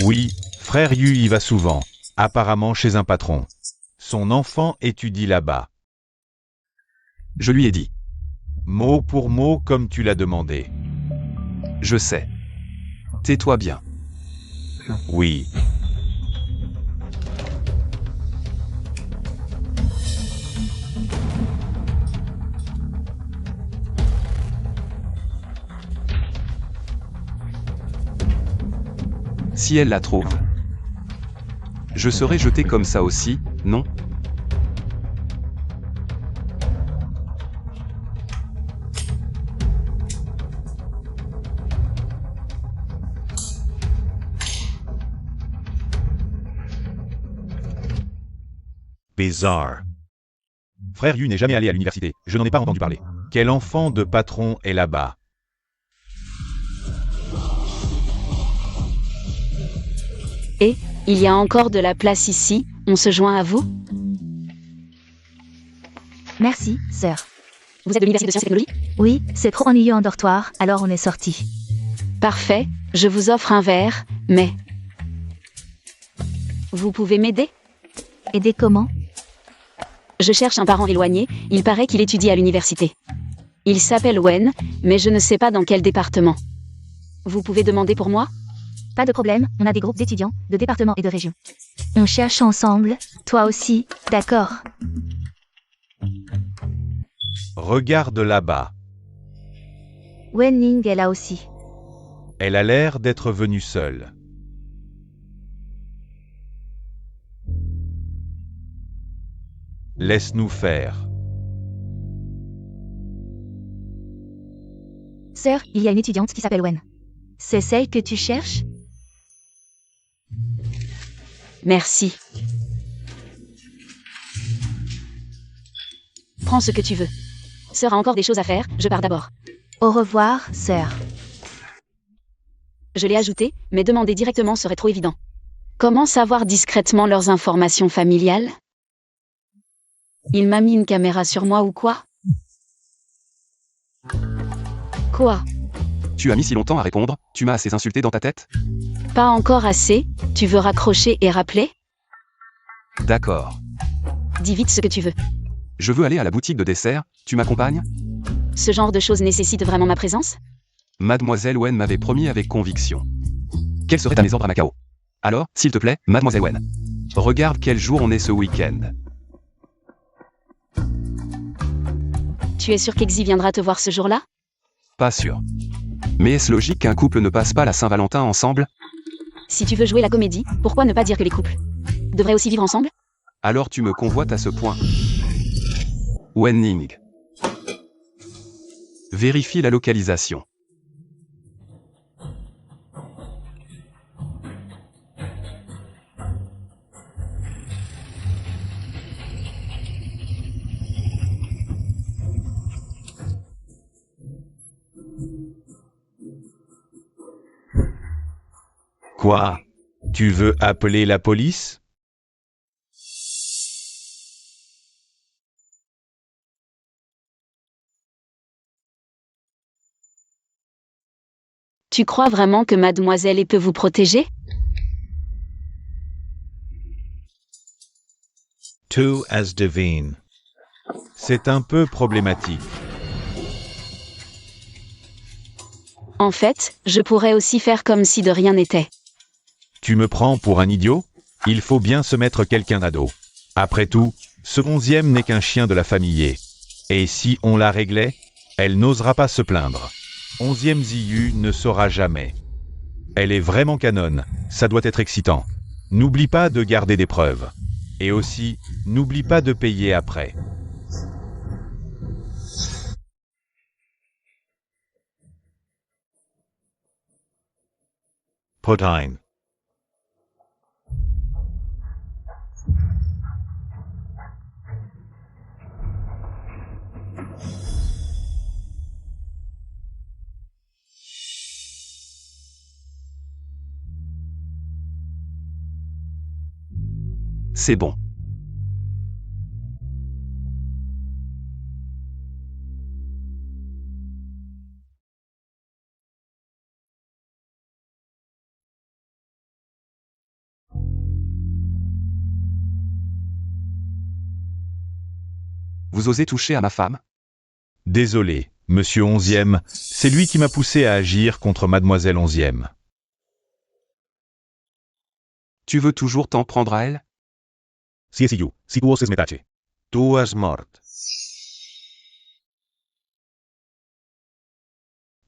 Oui, frère Yu y va souvent, apparemment chez un patron. Son enfant étudie là-bas. Je lui ai dit. Mot pour mot comme tu l'as demandé. Je sais. Tais-toi bien. Oui. Si elle la trouve. Je serai jeté comme ça aussi, non? Bizarre. Frère Yu n'est jamais allé à l'université, je n'en ai pas entendu parler. Quel enfant de patron est là-bas? Et, il y a encore de la place ici, on se joint à vous? Merci, sœur. Vous êtes de l'Université de Sciences et Technologies? Oui, c'est trop ennuyeux en dortoir, alors on est sorti. Parfait, je vous offre un verre, mais... Vous pouvez m'aider? Aider comment? Je cherche un parent éloigné, il paraît qu'il étudie à l'université. Il s'appelle Wen, mais je ne sais pas dans quel département. Vous pouvez demander pour moi? Pas de problème, on a des groupes d'étudiants, de départements et de régions. On cherche ensemble, toi aussi, d'accord? Regarde là-bas. Wen Ning est là aussi. Elle a l'air d'être venue seule. Laisse-nous faire. Sœur, il y a une étudiante qui s'appelle Wen. C'est celle que tu cherches? Merci. Prends ce que tu veux. Sœur a encore des choses à faire, je pars d'abord. Au revoir, sœur. Je l'ai ajouté, mais demander directement serait trop évident. Comment savoir discrètement leurs informations familiales? Il m'a mis une caméra sur moi ou quoi? Quoi? Tu as mis si longtemps à répondre, tu m'as assez insulté dans ta tête? Pas encore assez, tu veux raccrocher et rappeler? D'accord. Dis vite ce que tu veux. Je veux aller à la boutique de dessert, tu m'accompagnes? Ce genre de choses nécessite vraiment ma présence? Mademoiselle Wen m'avait promis avec conviction. Quels seraient à mes ordres à Macao? Alors, s'il te plaît, Mademoiselle Wen. Regarde quel jour on est ce week-end. Tu es sûr qu'Exy viendra te voir ce jour-là? Pas sûr. Mais est-ce logique qu'un couple ne passe pas la Saint-Valentin ensemble? Si tu veux jouer la comédie, pourquoi ne pas dire que les couples devraient aussi vivre ensemble? Alors tu me convoites à ce point. Wen Ning. Vérifie la localisation. Quoi? Tu veux appeler la police? Tu crois vraiment que mademoiselle peut vous protéger? Two as divine. C'est un peu problématique. En fait, je pourrais aussi faire comme si de rien n'était. Tu me prends pour un idiot? Il faut bien se mettre quelqu'un d'ado. Après tout, ce 11e n'est qu'un chien de la famille. Et si on la réglait, elle n'osera pas se plaindre. 11e Ziyu ne saura jamais. Elle est vraiment canonne, ça doit être excitant. N'oublie pas de garder des preuves. Et aussi, n'oublie pas de payer après. Protein. C'est bon. Vous osez toucher à ma femme? Désolé, monsieur 11e, c'est lui qui m'a poussé à agir contre mademoiselle 11e. Tu veux toujours t'en prendre à elle? Si es you, si tu oses metache. Tu as mort.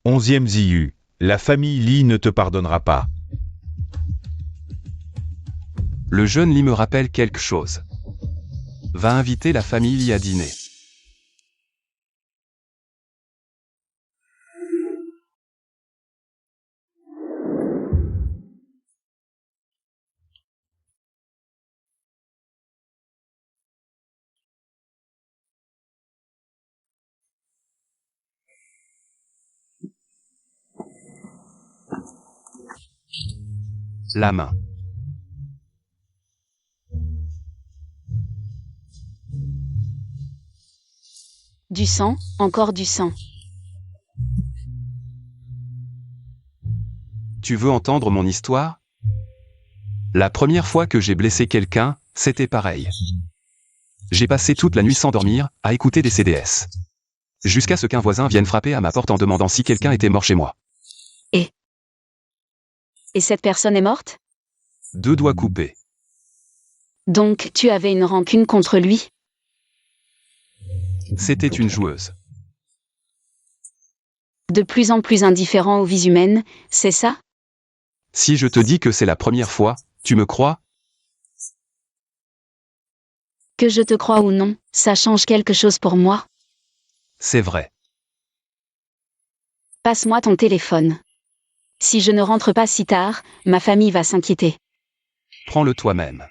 11e Ziyu, la famille Li ne te pardonnera pas. Le jeune Li me rappelle quelque chose. Va inviter la famille Li à dîner. La main. Du sang, encore du sang. Tu veux entendre mon histoire? La première fois que j'ai blessé quelqu'un, c'était pareil. J'ai passé toute la nuit sans dormir, à écouter des CDS. Jusqu'à ce qu'un voisin vienne frapper à ma porte en demandant si quelqu'un était mort chez moi. Et cette personne est morte? 2 doigts coupés. Donc tu avais une rancune contre lui? C'était une joueuse. De plus en plus indifférent aux vies humaines, c'est ça? Si je te dis que c'est la première fois, tu me crois? Que je te croie ou non, ça change quelque chose pour moi. C'est vrai. Passe-moi ton téléphone. Si je ne rentre pas si tard, ma famille va s'inquiéter. Prends-le toi-même.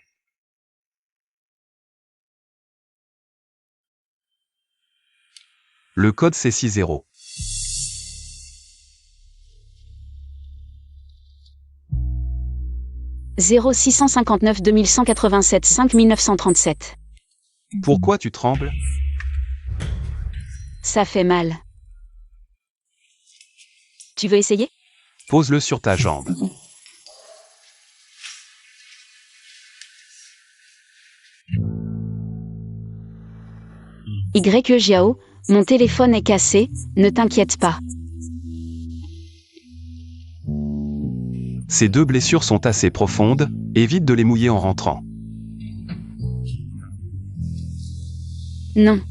Le code c'est 60. « 0659 2187 5937. Pourquoi tu trembles? Ça fait mal. Tu veux essayer? Pose-le sur ta jambe. Y Jiao, mon téléphone est cassé, ne t'inquiète pas. Ces 2 blessures sont assez profondes, évite de les mouiller en rentrant. Non.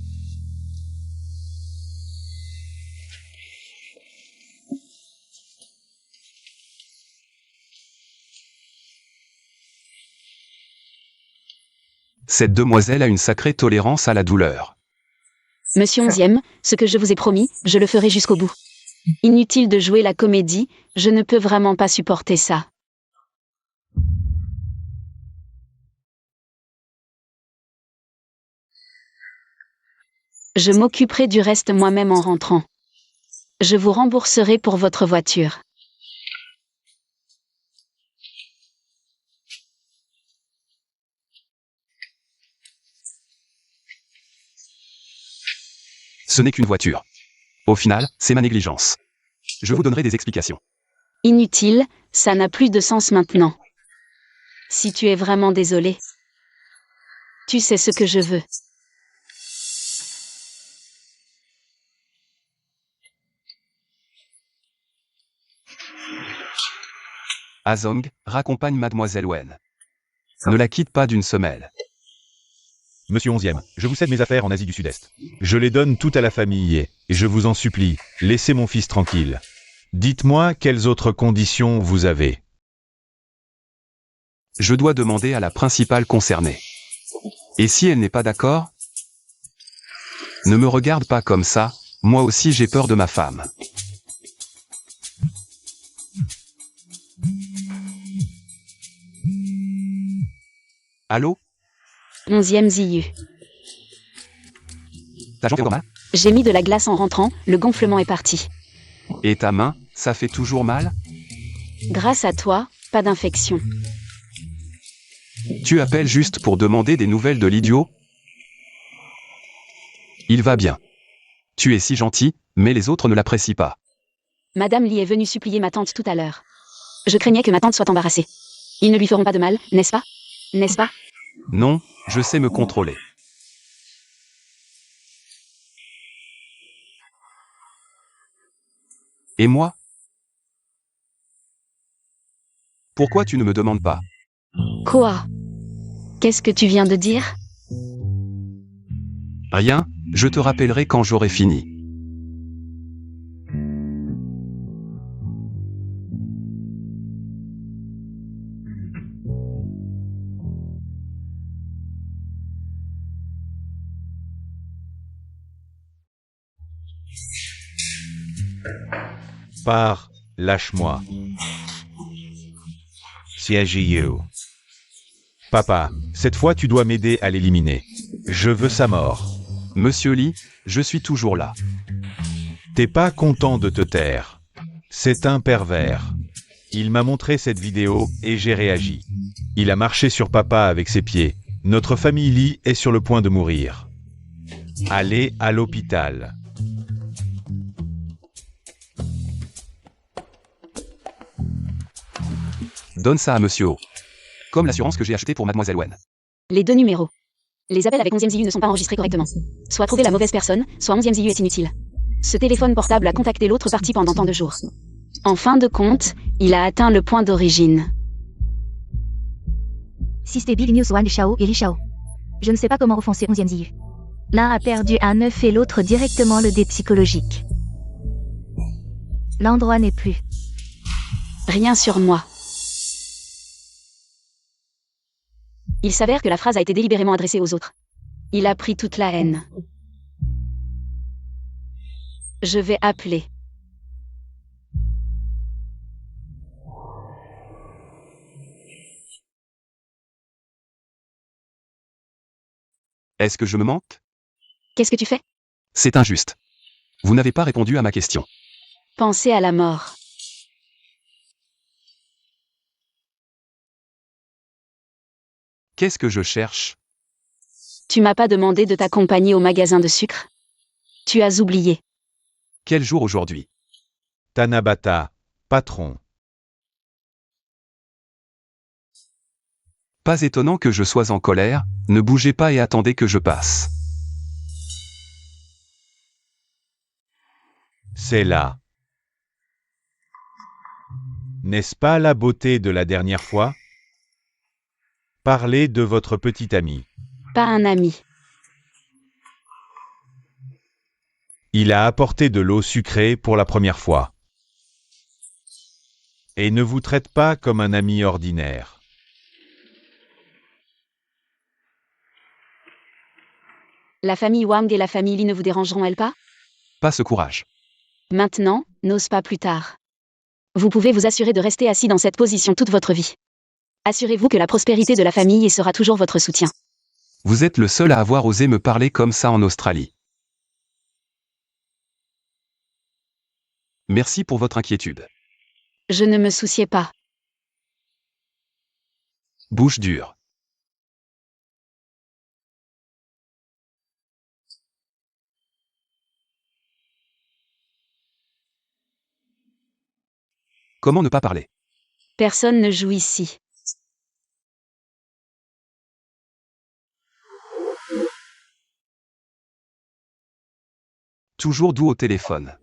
Cette demoiselle a une sacrée tolérance à la douleur. Monsieur 11e, ce que je vous ai promis, je le ferai jusqu'au bout. Inutile de jouer la comédie, je ne peux vraiment pas supporter ça. Je m'occuperai du reste moi-même en rentrant. Je vous rembourserai pour votre voiture. Ce n'est qu'une voiture. Au final, c'est ma négligence. Je vous donnerai des explications. Inutile, ça n'a plus de sens maintenant. Si tu es vraiment désolé. Tu sais ce que je veux. Azong, raccompagne mademoiselle Wen. Ne la quitte pas d'une semelle. Monsieur 11e, je vous cède mes affaires en Asie du Sud-Est. Je les donne toutes à la famille et je vous en supplie, laissez mon fils tranquille. Dites-moi quelles autres conditions vous avez. Je dois demander à la principale concernée. Et si elle n'est pas d'accord? Ne me regarde pas comme ça, moi aussi j'ai peur de ma femme. Allô? 11e Ziyu. Ta jambe fait encore mal? J'ai mis de la glace en rentrant, le gonflement est parti. Et ta main, ça fait toujours mal? Grâce à toi, pas d'infection. Tu appelles juste pour demander des nouvelles de l'idiot? Il va bien. Tu es si gentil, mais les autres ne l'apprécient pas. Madame Lee est venue supplier ma tante tout à l'heure. Je craignais que ma tante soit embarrassée. Ils ne lui feront pas de mal, n'est-ce pas? N'est-ce pas? Non, je sais me contrôler. Et moi? Pourquoi tu ne me demandes pas? Quoi? Qu'est-ce que tu viens de dire? Rien, je te rappellerai quand j'aurai fini. Pars, lâche-moi. Siagiyu. Papa, cette fois tu dois m'aider à l'éliminer. Je veux sa mort. Monsieur Lee, je suis toujours là. T'es pas content de te taire. C'est un pervers. Il m'a montré cette vidéo et j'ai réagi. Il a marché sur papa avec ses pieds. Notre famille Lee est sur le point de mourir. Allez à l'hôpital. Donne ça à Monsieur O. Comme l'assurance que j'ai achetée pour Mademoiselle Wen. Les deux numéros. Les appels avec 11e Ziyu ne sont pas enregistrés correctement. Soit trouver la mauvaise personne, soit 11e Ziyu est inutile. Ce téléphone portable a contacté l'autre partie pendant tant de jours. En fin de compte, il a atteint le point d'origine. Si c'était Big News One Shao et Li Shao. Je ne sais pas comment offenser 11e Ziyu. L'un a perdu un œuf et l'autre directement le dé psychologique. L'endroit n'est plus. Rien sur moi. Il s'avère que la phrase a été délibérément adressée aux autres. Il a pris toute la haine. Je vais appeler. Est-ce que je me mente? Qu'est-ce que tu fais? C'est injuste. Vous n'avez pas répondu à ma question. Penser à la mort. Qu'est-ce que je cherche? Tu m'as pas demandé de t'accompagner au magasin de sucre? Tu as oublié. Quel jour aujourd'hui? Tanabata, patron. Pas étonnant que je sois en colère, ne bougez pas et attendez que je passe. C'est là. N'est-ce pas la beauté de la dernière fois? Parlez de votre petit ami. Pas un ami. Il a apporté de l'eau sucrée pour la première fois. Et ne vous traite pas comme un ami ordinaire. La famille Wang et la famille Lee ne vous dérangeront-elles pas? Pas ce courage. Maintenant, n'ose pas plus tard. Vous pouvez vous assurer de rester assis dans cette position toute votre vie. Assurez-vous que la prospérité de la famille sera toujours votre soutien. Vous êtes le seul à avoir osé me parler comme ça en Australie. Merci pour votre inquiétude. Je ne me souciais pas. Bouche dure. Comment ne pas parler? Personne ne joue ici. Toujours doux au téléphone.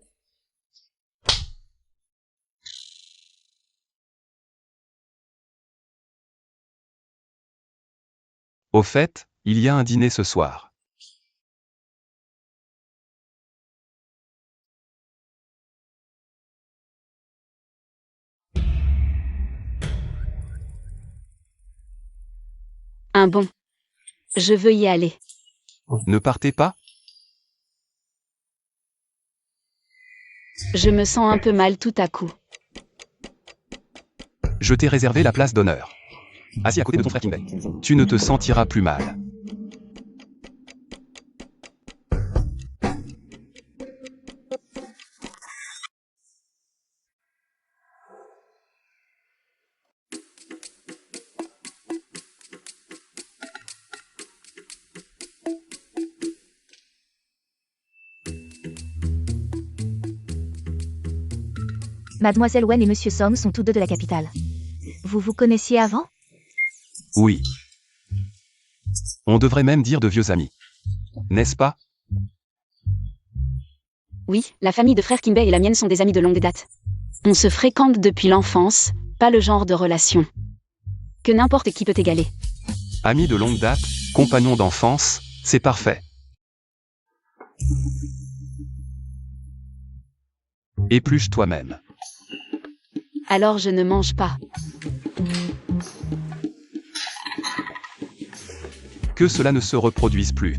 Au fait, il y a un dîner ce soir. Un bon. Je veux y aller. Ne partez pas? Je me sens un peu mal tout à coup. Je t'ai réservé la place d'honneur. Assis à côté de ton frère Kinbei. Tu ne te sentiras plus mal. Mademoiselle Wen et Monsieur Song sont tous deux de la capitale. Vous vous connaissiez avant? Oui. On devrait même dire de vieux amis. N'est-ce pas? Oui, la famille de frère Kinbei et la mienne sont des amis de longue date. On se fréquente depuis l'enfance, pas le genre de relation que n'importe qui peut égaler. Amis de longue date, compagnons d'enfance, c'est parfait. Épluche toi-même. Alors je ne mange pas. Que cela ne se reproduise plus.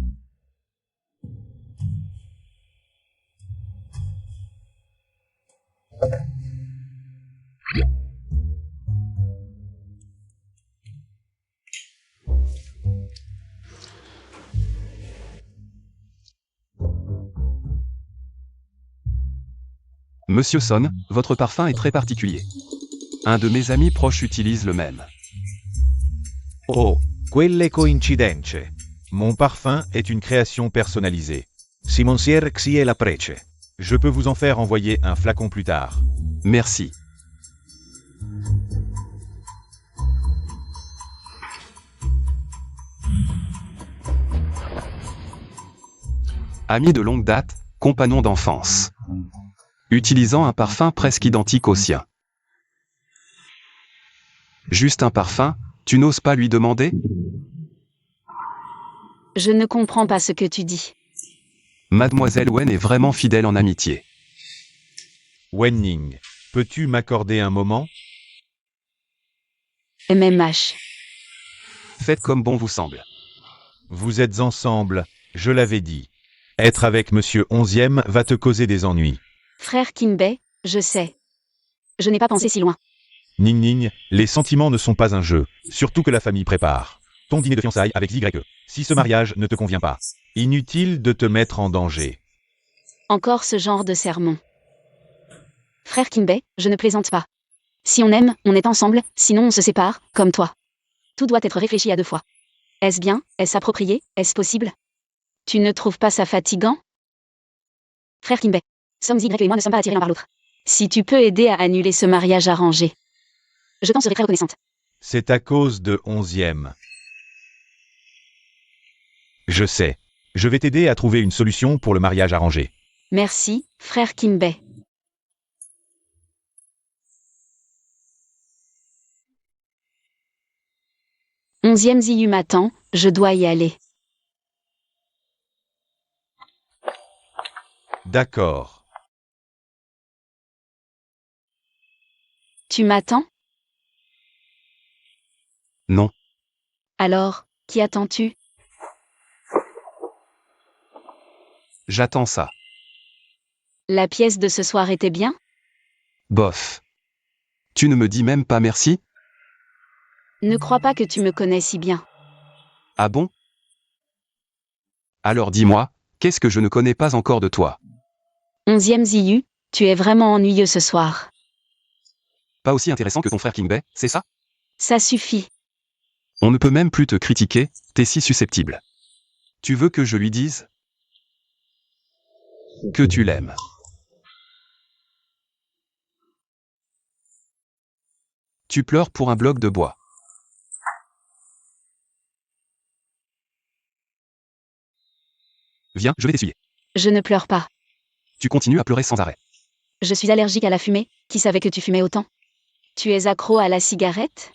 Monsieur Son, votre parfum est très particulier. Un de mes amis proches utilise le même. Oh, quelle coincidenze. Mon parfum est une création personnalisée. Si monsieur xie la prece. Je peux vous en faire envoyer un flacon plus tard. Merci. Amis de longue date, compagnons d'enfance. Utilisant un parfum presque identique au sien. Juste un parfum, tu n'oses pas lui demander? Je ne comprends pas ce que tu dis. Mademoiselle Wen est vraiment fidèle en amitié. Wenning, peux-tu m'accorder un moment? MMH. Faites comme bon vous semble. Vous êtes ensemble, je l'avais dit. Être avec monsieur 11e va te causer des ennuis. Frère Kinbei, je sais. Je n'ai pas pensé si loin. Ning Ning, les sentiments ne sont pas un jeu, surtout que la famille prépare ton dîner de fiançailles avec YE. Si ce mariage ne te convient pas, inutile de te mettre en danger. Encore ce genre de sermon. Frère Kinbei, je ne plaisante pas. Si on aime, on est ensemble, sinon on se sépare, comme toi. Tout doit être réfléchi à deux fois. Est-ce bien? Est-ce approprié? Est-ce possible? Tu ne trouves pas ça fatigant? Frère Kinbei, Song Y et moi ne sommes pas attirés l'un par l'autre. Si tu peux aider à annuler ce mariage arrangé, je t'en serai très reconnaissante. C'est à cause de 11e. Je sais. Je vais t'aider à trouver une solution pour le mariage arrangé. Merci, frère Kinbei. Onzième Ziyu m'attend, je dois y aller. D'accord. Tu m'attends? Non. Alors, qui attends-tu? J'attends ça. La pièce de ce soir était bien? Bof. Tu ne me dis même pas merci? Ne crois pas que tu me connais si bien. Ah bon? Alors dis-moi, qu'est-ce que je ne connais pas encore de toi? Onzième Ziyu, tu es vraiment ennuyeux ce soir. Pas aussi intéressant que ton frère Kinbei, c'est ça? Ça suffit. On ne peut même plus te critiquer, t'es si susceptible. Tu veux que je lui dise? Que tu l'aimes. Tu pleures pour un bloc de bois. Viens, je vais t'essuyer. Je ne pleure pas. Tu continues à pleurer sans arrêt. Je suis allergique à la fumée, qui savait que tu fumais autant? Tu es accro à la cigarette?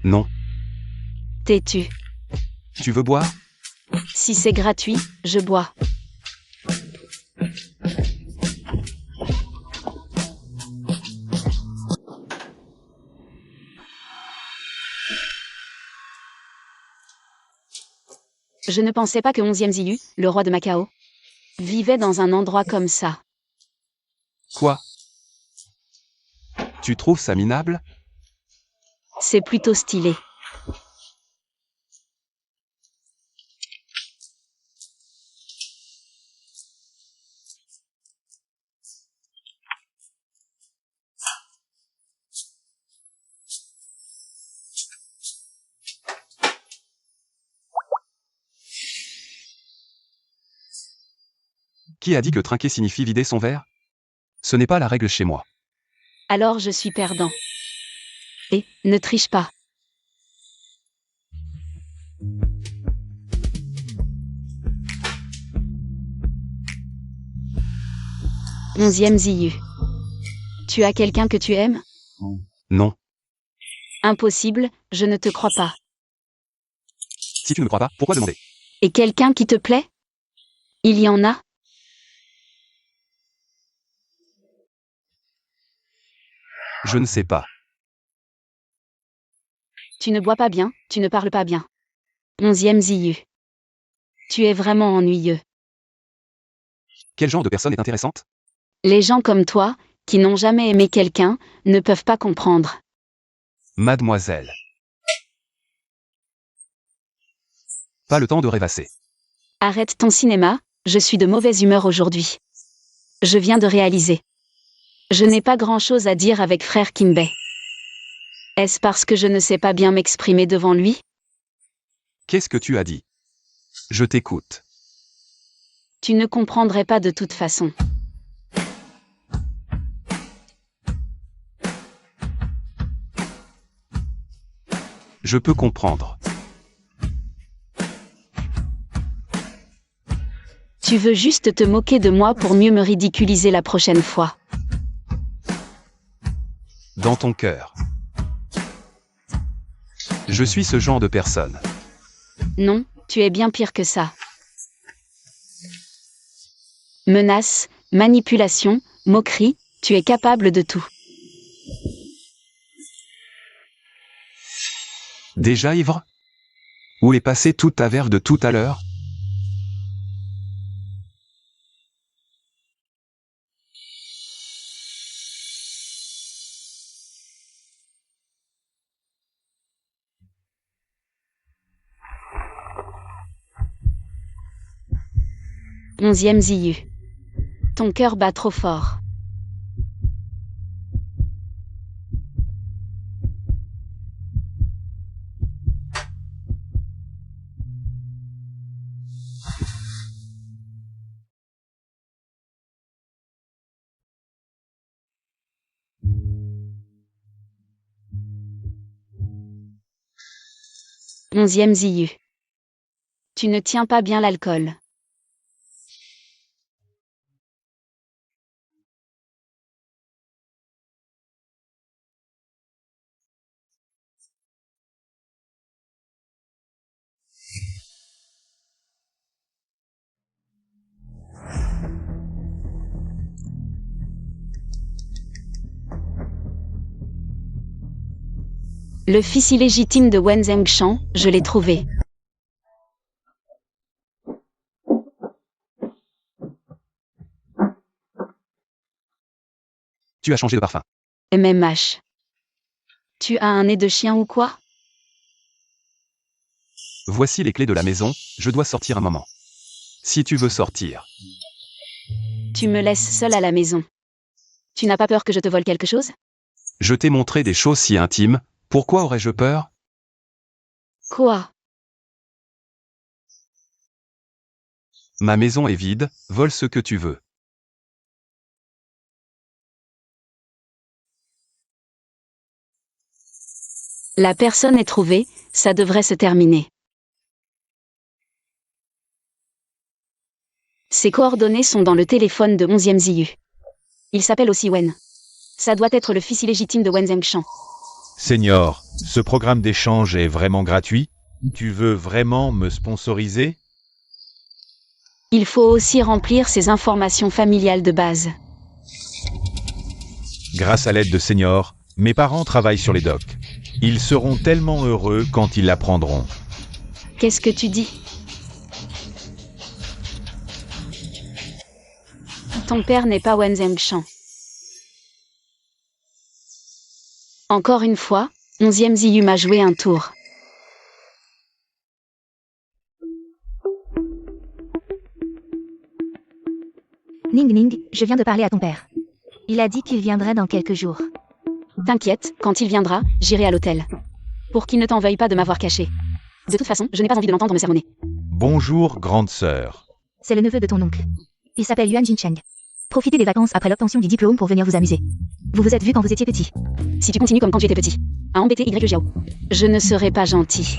Non. T'es-tu? Tu veux boire? Si c'est gratuit, je bois. Je ne pensais pas que 11e Ziyu, le roi de Macao, vivait dans un endroit comme ça. Quoi? Tu trouves ça minable? C'est plutôt stylé. Qui a dit que trinquer signifie vider son verre? Ce n'est pas la règle chez moi. Alors je suis perdant. Et, ne triche pas. Onzième Ziyu. Tu as quelqu'un que tu aimes? Non. Impossible, je ne te crois pas. Si tu ne me crois pas, pourquoi demander? Et quelqu'un qui te plaît? Il y en a? Je ne sais pas. Tu ne bois pas bien, tu ne parles pas bien. Onzième Ziyu. Tu es vraiment ennuyeux. Quel genre de personne est intéressante? Les gens comme toi, qui n'ont jamais aimé quelqu'un, ne peuvent pas comprendre. Mademoiselle. Pas le temps de rêvasser. Arrête ton cinéma, je suis de mauvaise humeur aujourd'hui. Je viens de réaliser. Je n'ai pas grand-chose à dire avec frère Kinbei. Est-ce parce que je ne sais pas bien m'exprimer devant lui? Qu'est-ce que tu as dit? Je t'écoute. Tu ne comprendrais pas de toute façon. Je peux comprendre. Tu veux juste te moquer de moi pour mieux me ridiculiser la prochaine fois. Dans ton cœur. Je suis ce genre de personne. Non, tu es bien pire que ça. Menace, manipulation, moquerie, tu es capable de tout. Déjà ivre? Où est passée toute ta verve de tout à l'heure? Onzième Ziyu. Ton cœur bat trop fort. Onzième Ziyu. Tu ne tiens pas bien l'alcool. Le fils illégitime de Wen Zhengshan, je l'ai trouvé. Tu as changé de parfum. MMH. Tu as un nez de chien ou quoi? Voici les clés de la maison, je dois sortir un moment. Si tu veux sortir. Tu me laisses seule à la maison. Tu n'as pas peur que je te vole quelque chose? Je t'ai montré des choses si intimes, pourquoi aurais-je peur? Quoi? Ma maison est vide, vole ce que tu veux. La personne est trouvée, ça devrait se terminer. Ses coordonnées sont dans le téléphone de 11e Ziyu. Il s'appelle aussi Wen. Ça doit être le fils illégitime de Wen Zhengshan. Senior, ce programme d'échange est vraiment gratuit? Tu veux vraiment me sponsoriser? Il faut aussi remplir ces informations familiales de base. Grâce à l'aide de Senior, mes parents travaillent sur les docks. Ils seront tellement heureux quand ils l'apprendront. Qu'est-ce que tu dis? Ton père n'est pas Wen Zhengshan. Encore une fois, 11e Ziyu m'a joué un tour. Ning Ning, je viens de parler à ton père. Il a dit qu'il viendrait dans quelques jours. T'inquiète, quand il viendra, j'irai à l'hôtel. Pour qu'il ne t'en veuille pas de m'avoir caché. De toute façon, je n'ai pas envie de l'entendre me sermonner. Bonjour, grande sœur. C'est le neveu de ton oncle. Il s'appelle Yuan Jincheng. Profitez des vacances après l'obtention du diplôme pour venir vous amuser. Vous vous êtes vu quand vous étiez petit. Si tu continues comme quand tu étais petit. À embêter Y Jiao. Je ne serai pas gentil.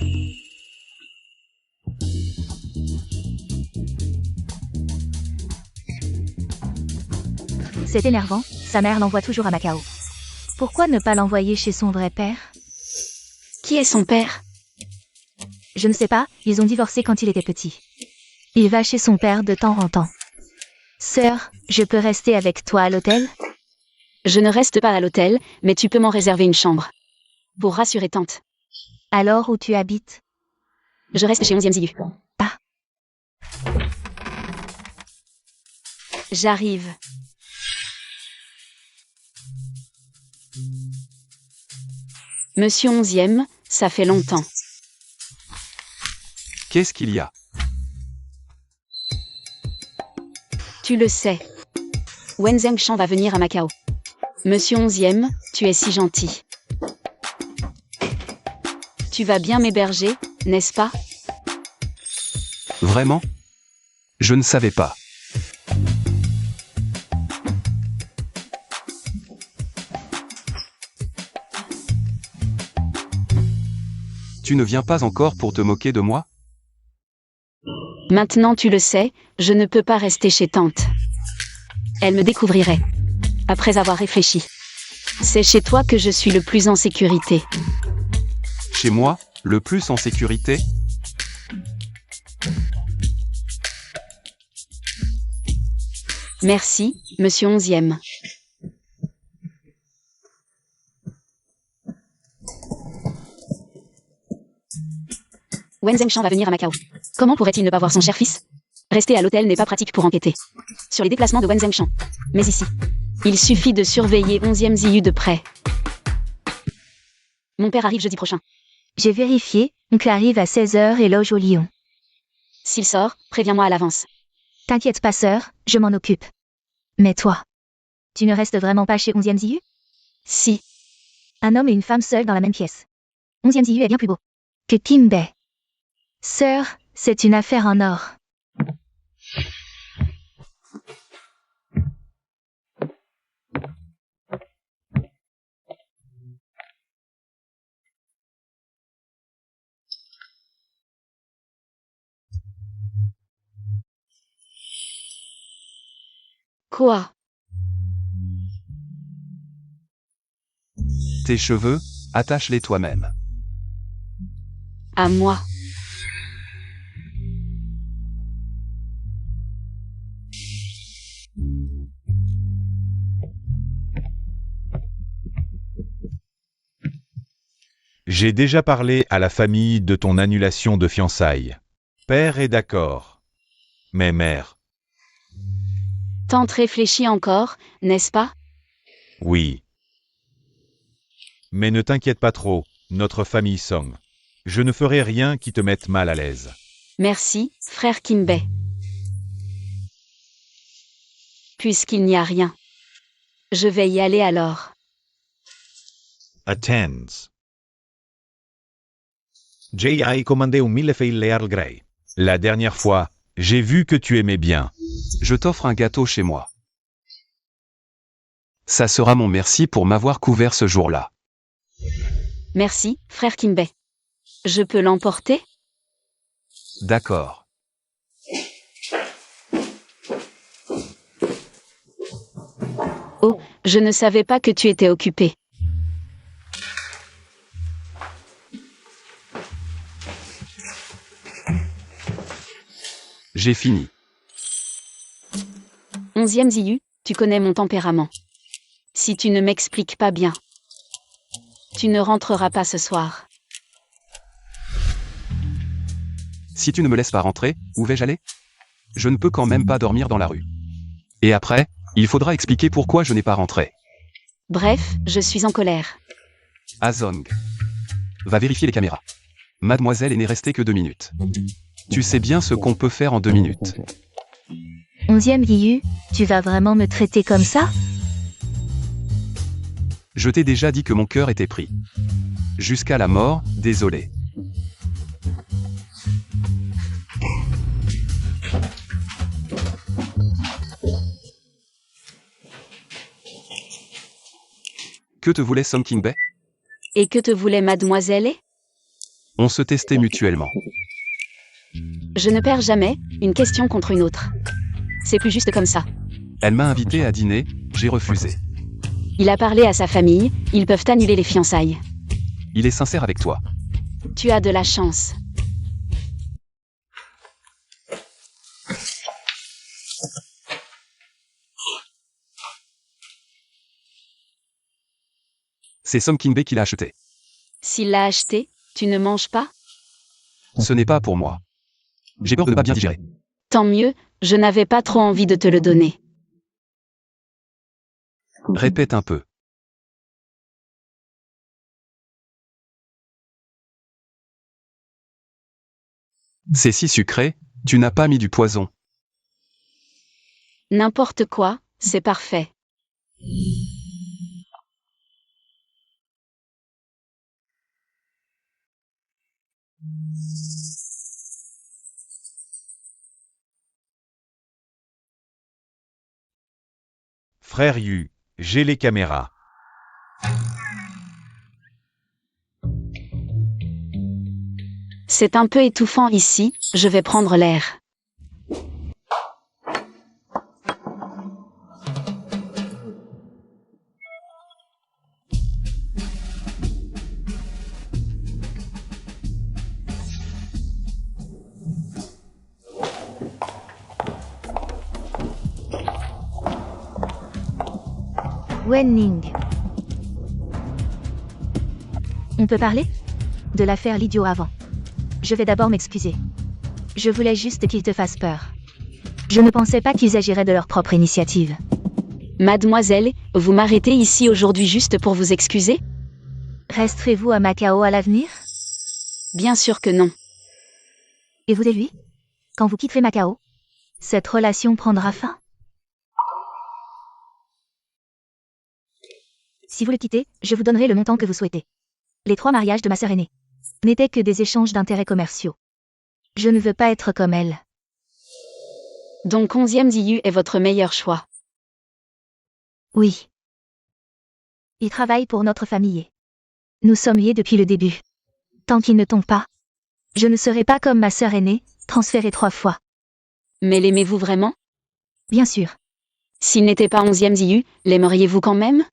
C'est énervant, sa mère l'envoie toujours à Macao. Pourquoi ne pas l'envoyer chez son vrai père? Qui est son père? Je ne sais pas, ils ont divorcé quand il était petit. Il va chez son père de temps en temps. Sœur, je peux rester avec toi à l'hôtel? Je ne reste pas à l'hôtel, mais tu peux m'en réserver une chambre. Pour rassurer tante. Alors où tu habites? Je reste chez 11e Ziyu. Ah. J'arrive. Monsieur 11e, ça fait longtemps. Qu'est-ce qu'il y a? Tu le sais. Wen Zhengshan va venir à Macao. Monsieur 11e, tu es si gentil. Tu vas bien m'héberger, n'est-ce pas? Vraiment? Je ne savais pas. Tu ne viens pas encore pour te moquer de moi? Maintenant tu le sais, je ne peux pas rester chez tante. Elle me découvrirait. Après avoir réfléchi. C'est chez toi que je suis le plus en sécurité. Chez moi, le plus en sécurité? Merci, monsieur 11e. Wen Zhengshan va venir à Macao. Comment pourrait-il ne pas voir son cher fils? Rester à l'hôtel n'est pas pratique pour enquêter sur les déplacements de Wen Zhengshan. Mais ici, il suffit de surveiller 11e Ziyu de près. Mon père arrive jeudi prochain. J'ai vérifié, oncle arrive à 16h et loge au Lion. S'il sort, préviens-moi à l'avance. T'inquiète pas sœur, je m'en occupe. Mais toi, tu ne restes vraiment pas chez 11e Ziyu? Si. Un homme et une femme seuls dans la même pièce. 11e Ziyu est bien plus beau que Kim Bei. Sœur, c'est une affaire en or. Quoi? Tes cheveux, attache-les toi-même. À moi. J'ai déjà parlé à la famille de ton annulation de fiançailles. Père est d'accord. Mais mère, Tante réfléchit encore, n'est-ce pas? oui. Mais ne t'inquiète pas trop, notre famille Song. Je ne ferai rien qui te mette mal à l'aise. Merci, frère Kim Bei. Puisqu'il n'y a rien. Je vais y aller alors. Attends. J.I. commandé un 1000 feuilles Earl Grey. La dernière fois, j'ai vu que tu aimais bien. Je t'offre un gâteau chez moi. Ça sera mon merci pour m'avoir couvert ce jour-là. Merci, frère Kim Bei. Je peux l'emporter? D'accord. Oh, je ne savais pas que tu étais occupé. J'ai fini. 11e Ziyu, tu connais mon tempérament. Si tu ne m'expliques pas bien, tu ne rentreras pas ce soir. Si tu ne me laisses pas rentrer, où vais-je aller? Je ne peux quand même pas dormir dans la rue. Et après, il faudra expliquer pourquoi je n'ai pas rentré. Bref, je suis en colère. Azong. Va vérifier les caméras. Mademoiselle n'est restée que 2 minutes. Tu sais bien ce qu'on peut faire en 2 minutes. 11e Ziyu, tu vas vraiment me traiter comme ça? Je t'ai déjà dit que mon cœur était pris. Jusqu'à la mort, désolé. Que te voulait Song King Bay? Et que te voulait mademoiselle? On se testait mutuellement. Je ne perds jamais une question contre une autre. C'est plus juste comme ça. Elle m'a invité à dîner, j'ai refusé. Il a parlé à sa famille, ils peuvent annuler les fiançailles. Il est sincère avec toi. Tu as de la chance. C'est Song King Bay qui l'a acheté. S'il l'a acheté, tu ne manges pas? Ce n'est pas pour moi. J'ai peur de ne pas bien digérer. Tant mieux, je n'avais pas trop envie de te le donner. Répète un peu. C'est si sucré, tu n'as pas mis du poison. N'importe quoi, c'est parfait. Frère Yu, j'ai les caméras. C'est un peu étouffant ici, je vais prendre l'air. Wen Ning. On peut parler? De l'affaire l'idiot avant. Je vais d'abord m'excuser. Je voulais juste qu'ils te fassent peur. Je ne pensais pas qu'ils agiraient de leur propre initiative. Mademoiselle, vous m'arrêtez ici aujourd'hui juste pour vous excuser? Resterez-vous à Macao à l'avenir? Bien sûr que non. Et vous et lui? Quand vous quitterez Macao, cette relation prendra fin? Si vous le quittez, je vous donnerai le montant que vous souhaitez. Les 3 mariages de ma sœur aînée n'étaient que des échanges d'intérêts commerciaux. Je ne veux pas être comme elle. Donc 11e Ziyu est votre meilleur choix. Oui. Il travaille pour notre famille. Nous sommes liés depuis le début. Tant qu'il ne tombe pas, je ne serai pas comme ma sœur aînée, transférée 3 fois. Mais l'aimez-vous vraiment? Bien sûr. S'il n'était pas 11e Ziyu, l'aimeriez-vous quand même?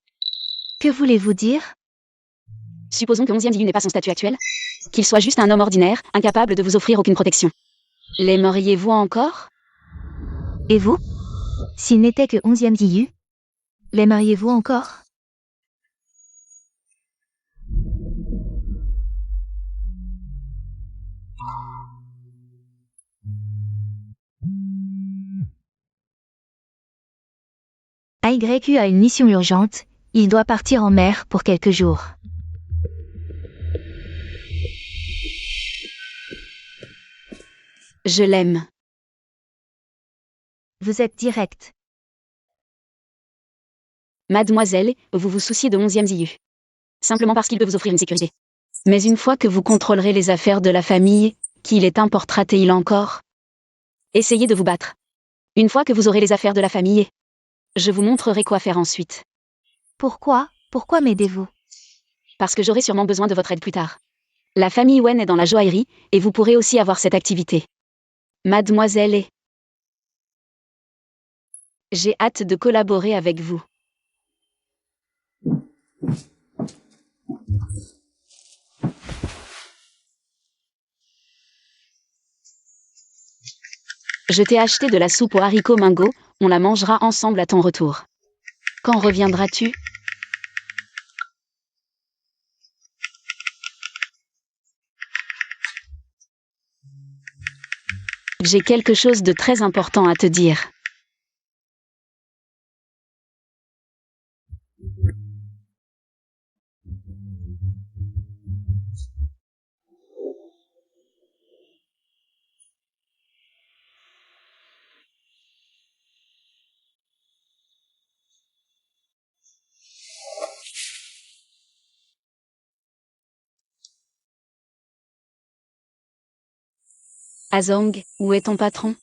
Que voulez-vous dire? Supposons que 11e Ziyu n'est pas son statut actuel. Qu'il soit juste un homme ordinaire, incapable de vous offrir aucune protection. L'aimeriez-vous encore? Et vous? S'il n'était que 11e Ziyu, l'aimeriez-vous encore? AYQ a une mission urgente, il doit partir en mer pour quelques jours. Je l'aime. Vous êtes direct. Mademoiselle, vous vous souciez de 11e Ziyu. Simplement parce qu'il peut vous offrir une sécurité. Mais une fois que vous contrôlerez les affaires de la famille, qui les importera-t-il encore? Essayez de vous battre. Une fois que vous aurez les affaires de la famille, je vous montrerai quoi faire ensuite. Pourquoi? Pourquoi m'aidez-vous? Parce que j'aurai sûrement besoin de votre aide plus tard. La famille Wen est dans la joaillerie, et vous pourrez aussi avoir cette activité. Mademoiselle, j'ai hâte de collaborer avec vous. Je t'ai acheté de la soupe aux haricots Mingo, on la mangera ensemble à ton retour. Quand reviendras-tu? J'ai quelque chose de très important à te dire. Azong, où est ton patron?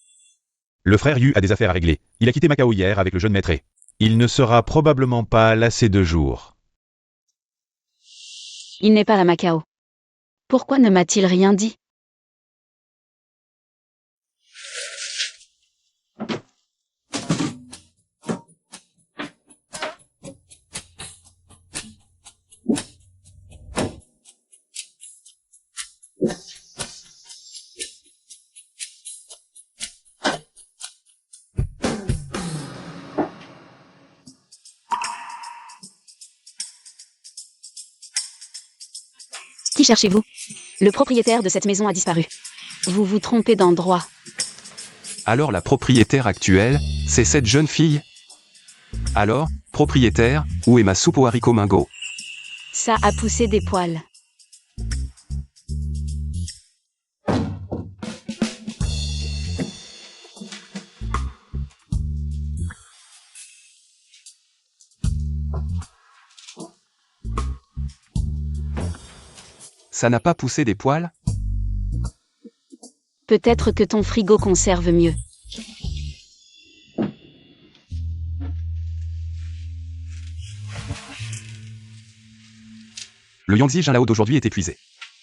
Le frère Yu a des affaires à régler. Il a quitté Macao hier avec le jeune maître. Il ne sera probablement pas là ces 2 jours. Il n'est pas à Macao. Pourquoi ne m'a-t-il rien dit? Qui cherchez-vous? Le propriétaire de cette maison a disparu. Vous vous trompez d'endroit. Alors la propriétaire actuelle, c'est cette jeune fille? Alors, propriétaire, où est ma soupe aux haricots Mingo? Ça a poussé des poils. Ça n'a pas poussé des poils? Peut-être que ton frigo conserve mieux. Le Yangtze Jinlao d'aujourd'hui est épuisé.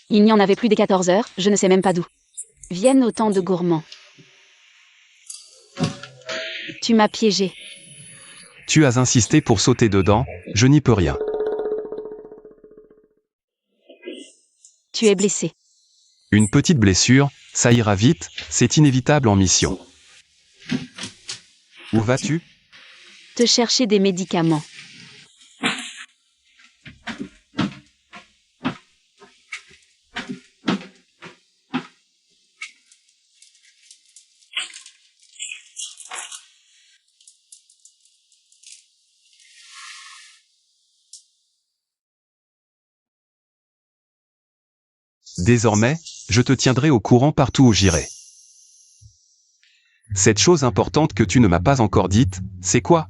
Il n'y en avait plus dès 14 heures, je ne sais même pas d'où. Viennent autant de gourmands. Tu m'as piégé. Tu as insisté pour sauter dedans, je n'y peux rien. Tu es blessé. Une petite blessure, ça ira vite, c'est inévitable en mission. Où vas-tu? Te chercher des médicaments. Désormais, je te tiendrai au courant partout où j'irai. Cette chose importante que tu ne m'as pas encore dite, c'est quoi?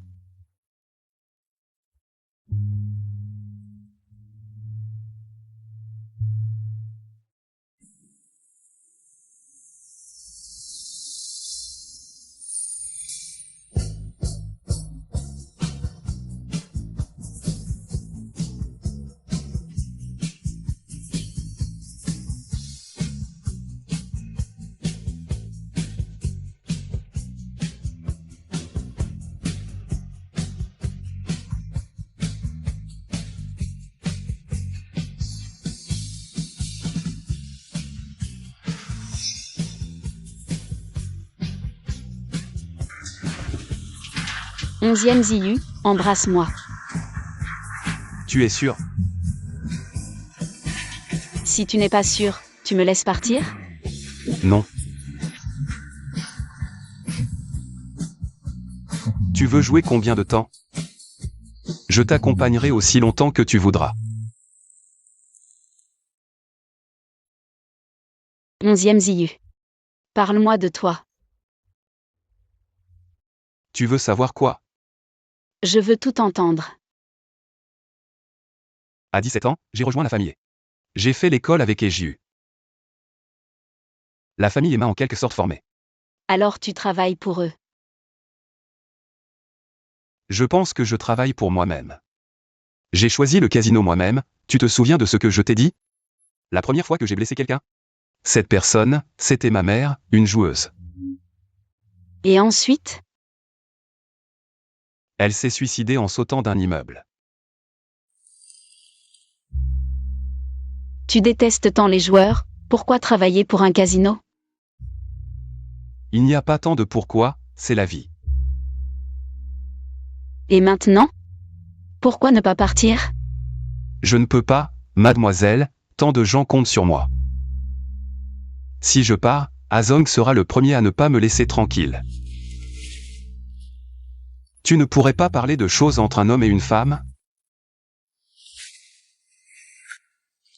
Onzième Ziyu, embrasse-moi. Tu es sûr? Si tu n'es pas sûr, tu me laisses partir? Non. Tu veux jouer combien de temps? Je t'accompagnerai aussi longtemps que tu voudras. Onzième Ziyu. Parle-moi de toi. Tu veux savoir quoi? Je veux tout entendre. À 17 ans, j'ai rejoint la famille. J'ai fait l'école avec Ejiu. La famille m'a en quelque sorte formé. Alors tu travailles pour eux. Je pense que je travaille pour moi-même. J'ai choisi le casino moi-même, tu te souviens de ce que je t'ai dit? La première fois que j'ai blessé quelqu'un? Cette personne, c'était ma mère, une joueuse. Et ensuite? Elle s'est suicidée en sautant d'un immeuble. Tu détestes tant les joueurs, pourquoi travailler pour un casino? Il n'y a pas tant de pourquoi, c'est la vie. Et maintenant? Pourquoi ne pas partir? Je ne peux pas, mademoiselle, tant de gens comptent sur moi. Si je pars, Azong sera le premier à ne pas me laisser tranquille. Tu ne pourrais pas parler de choses entre un homme et une femme?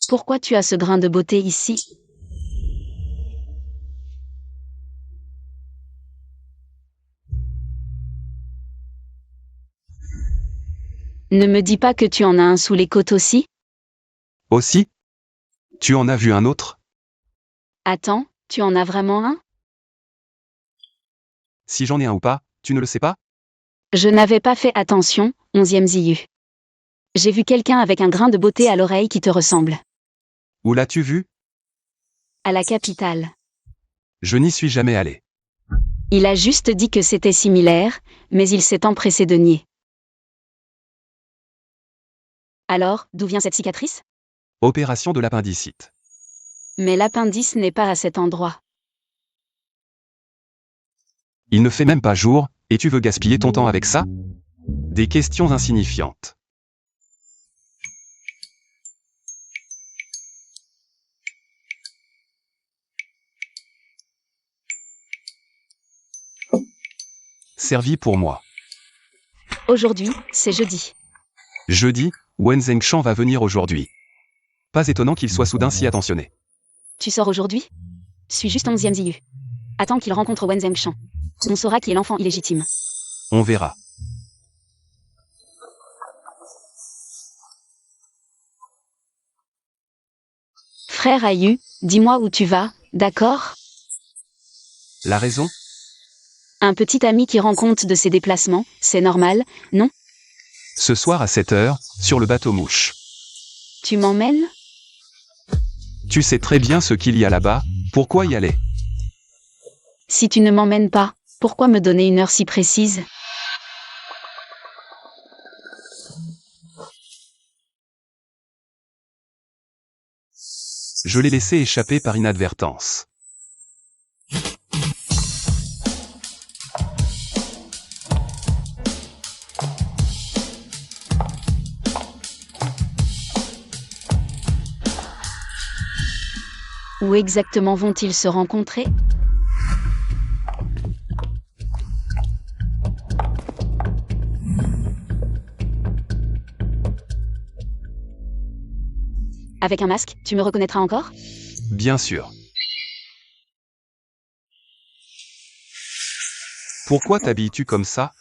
Pourquoi tu as ce grain de beauté ici? Ne me dis pas que tu en as un sous les côtes aussi? Aussi? Tu en as vu un autre? Attends, tu en as vraiment un? Si j'en ai un ou pas, tu ne le sais pas? Je n'avais pas fait attention, 11e Ziyu. J'ai vu quelqu'un avec un grain de beauté à l'oreille qui te ressemble. Où l'as-tu vu? À la capitale. Je n'y suis jamais allé. Il a juste dit que c'était similaire, mais il s'est empressé de nier. Alors, d'où vient cette cicatrice? Opération de l'appendicite. Mais l'appendice n'est pas à cet endroit. Il ne fait même pas jour, et tu veux gaspiller ton temps avec ça? Des questions insignifiantes. Servi pour moi. Aujourd'hui, c'est jeudi. Jeudi, Wen Zhengshan va venir aujourd'hui. Pas étonnant qu'il soit soudain si attentionné. Tu sors aujourd'hui? Suis juste 11e Ziyu. Attends qu'il rencontre Wen Zhengshan. On saura qui est l'enfant illégitime. On verra. Frère Ayu, dis-moi où tu vas, d'accord? La raison? Un petit ami qui rend compte de ses déplacements, c'est normal, non? Ce soir à 7 heures, sur le bateau mouche. Tu m'emmènes? Tu sais très bien ce qu'il y a là-bas, pourquoi y aller? Si tu ne m'emmènes pas, pourquoi me donner une heure si précise? Je l'ai laissé échapper par inadvertance. Où exactement vont-ils se rencontrer? Avec un masque, tu me reconnaîtras encore? Bien sûr. Pourquoi t'habilles-tu comme ça?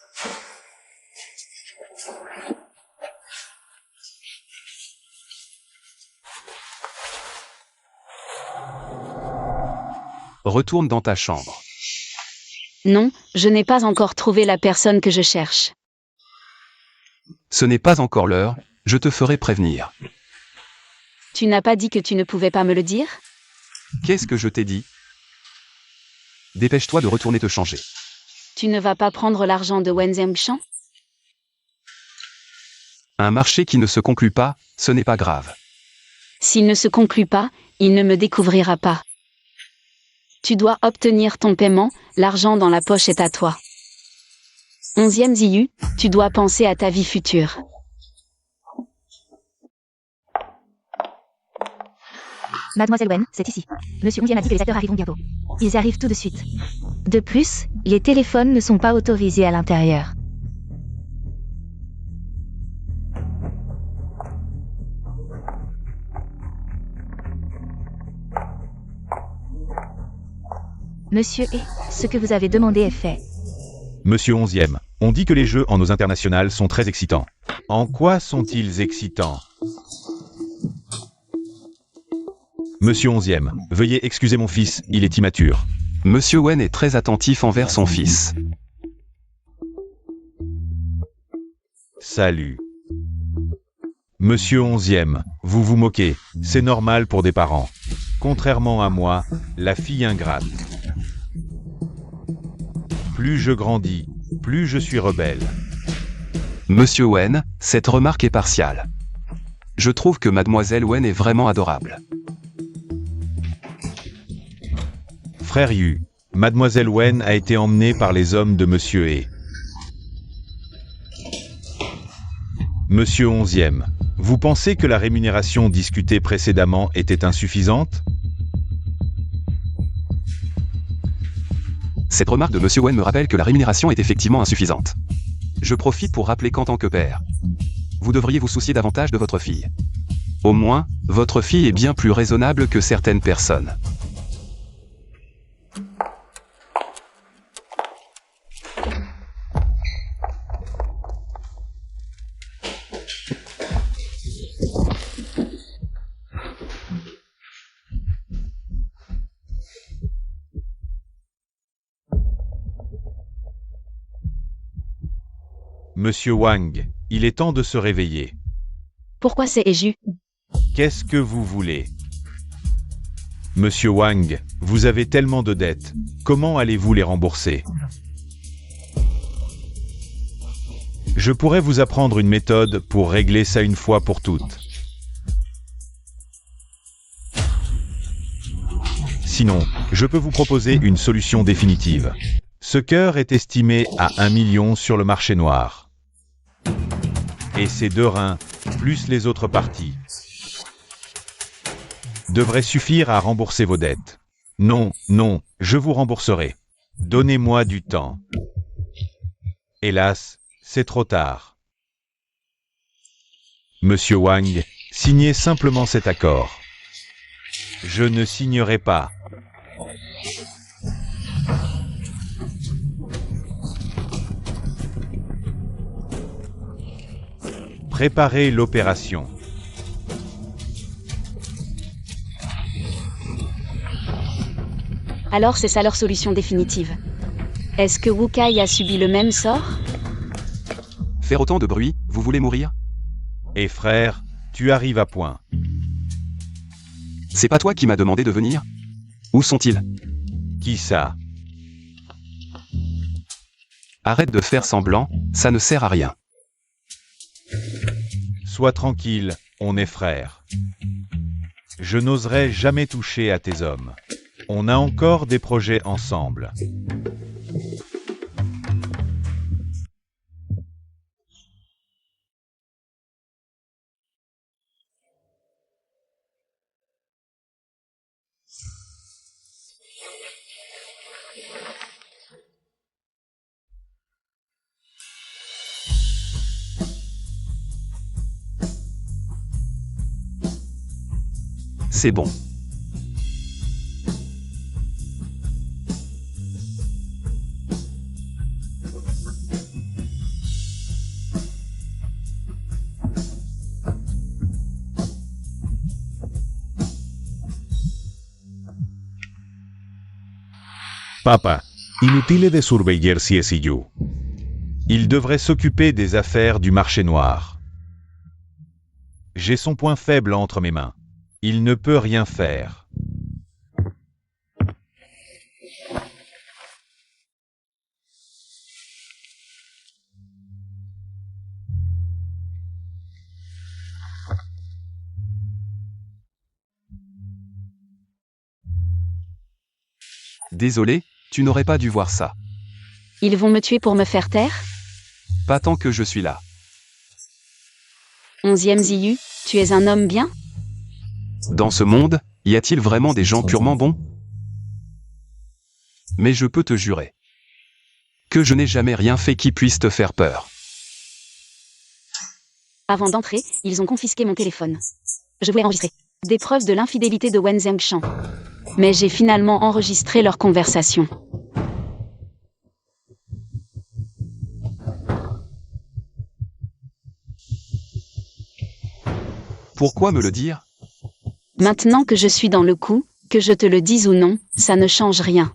Retourne dans ta chambre. Non, je n'ai pas encore trouvé la personne que je cherche. Ce n'est pas encore l'heure, je te ferai prévenir. Tu n'as pas dit que tu ne pouvais pas me le dire? Qu'est-ce que je t'ai dit? Dépêche-toi de retourner te changer. Tu ne vas pas prendre l'argent de Wen Zhengshan? Un marché qui ne se conclut pas, ce n'est pas grave. S'il ne se conclut pas, il ne me découvrira pas. Tu dois obtenir ton paiement, l'argent dans la poche est à toi. 11e Ziyu, tu dois penser à ta vie future. Mademoiselle Wen, c'est ici. Monsieur Onzième a dit que les acteurs arriveront bientôt. Ils arrivent tout de suite. De plus, les téléphones ne sont pas autorisés à l'intérieur. Monsieur ce que vous avez demandé est fait. Monsieur 11e, on dit que les jeux en eaux internationales sont très excitants. En quoi sont-ils excitants? Monsieur 11e, veuillez excuser mon fils, il est immature. Monsieur Wen est très attentif envers son fils. Salut. Monsieur 11e, vous vous moquez, c'est normal pour des parents. Contrairement à moi, la fille ingrate. Plus je grandis, plus je suis rebelle. Monsieur Wen, cette remarque est partiale. Je trouve que Mademoiselle Wen est vraiment adorable. Frère Yu, Mademoiselle Wen a été emmenée par les hommes de Monsieur E. Monsieur 11e, vous pensez que la rémunération discutée précédemment était insuffisante? Cette remarque de Monsieur Wen me rappelle que la rémunération est effectivement insuffisante. Je profite pour rappeler qu'en tant que père, vous devriez vous soucier davantage de votre fille. Au moins, votre fille est bien plus raisonnable que certaines personnes. Monsieur Wang, il est temps de se réveiller. Pourquoi c'est Eju? Qu'est-ce que vous voulez? Monsieur Wang, vous avez tellement de dettes, comment allez-vous les rembourser? Je pourrais vous apprendre une méthode pour régler ça une fois pour toutes. Sinon, je peux vous proposer une solution définitive. Ce cœur est estimé à 1 million sur le marché noir. Et ces 2 reins, plus les autres parties, devraient suffire à rembourser vos dettes. Non, non, je vous rembourserai. Donnez-moi du temps. Hélas, c'est trop tard. Monsieur Wang, signez simplement cet accord. Je ne signerai pas. Préparez l'opération. Alors c'est ça leur solution définitive. Est-ce que Wu Kai a subi le même sort? Faire autant de bruit, vous voulez mourir? Et frère, tu arrives à point. C'est pas toi qui m'as demandé de venir? Où sont-ils? Qui ça? Arrête de faire semblant, ça ne sert à rien. Sois tranquille, on est frères. Je n'oserais jamais toucher à tes hommes. On a encore des projets ensemble. C'est bon. Papa, inutile de surveiller Ciesillu. Il devrait s'occuper des affaires du marché noir. J'ai son point faible entre mes mains. Il ne peut rien faire. Désolé, tu n'aurais pas dû voir ça. Ils vont me tuer pour me faire taire? Pas tant que je suis là. 11e Ziyu, tu es un homme bien? Dans ce monde, y a-t-il vraiment des gens purement bons? Mais je peux te jurer que je n'ai jamais rien fait qui puisse te faire peur. Avant d'entrer, ils ont confisqué mon téléphone. Je voulais enregistrer des preuves de l'infidélité de Wen Zhengshan. Mais j'ai finalement enregistré leur conversation. Pourquoi me le dire? Maintenant que je suis dans le coup, que je te le dise ou non, ça ne change rien.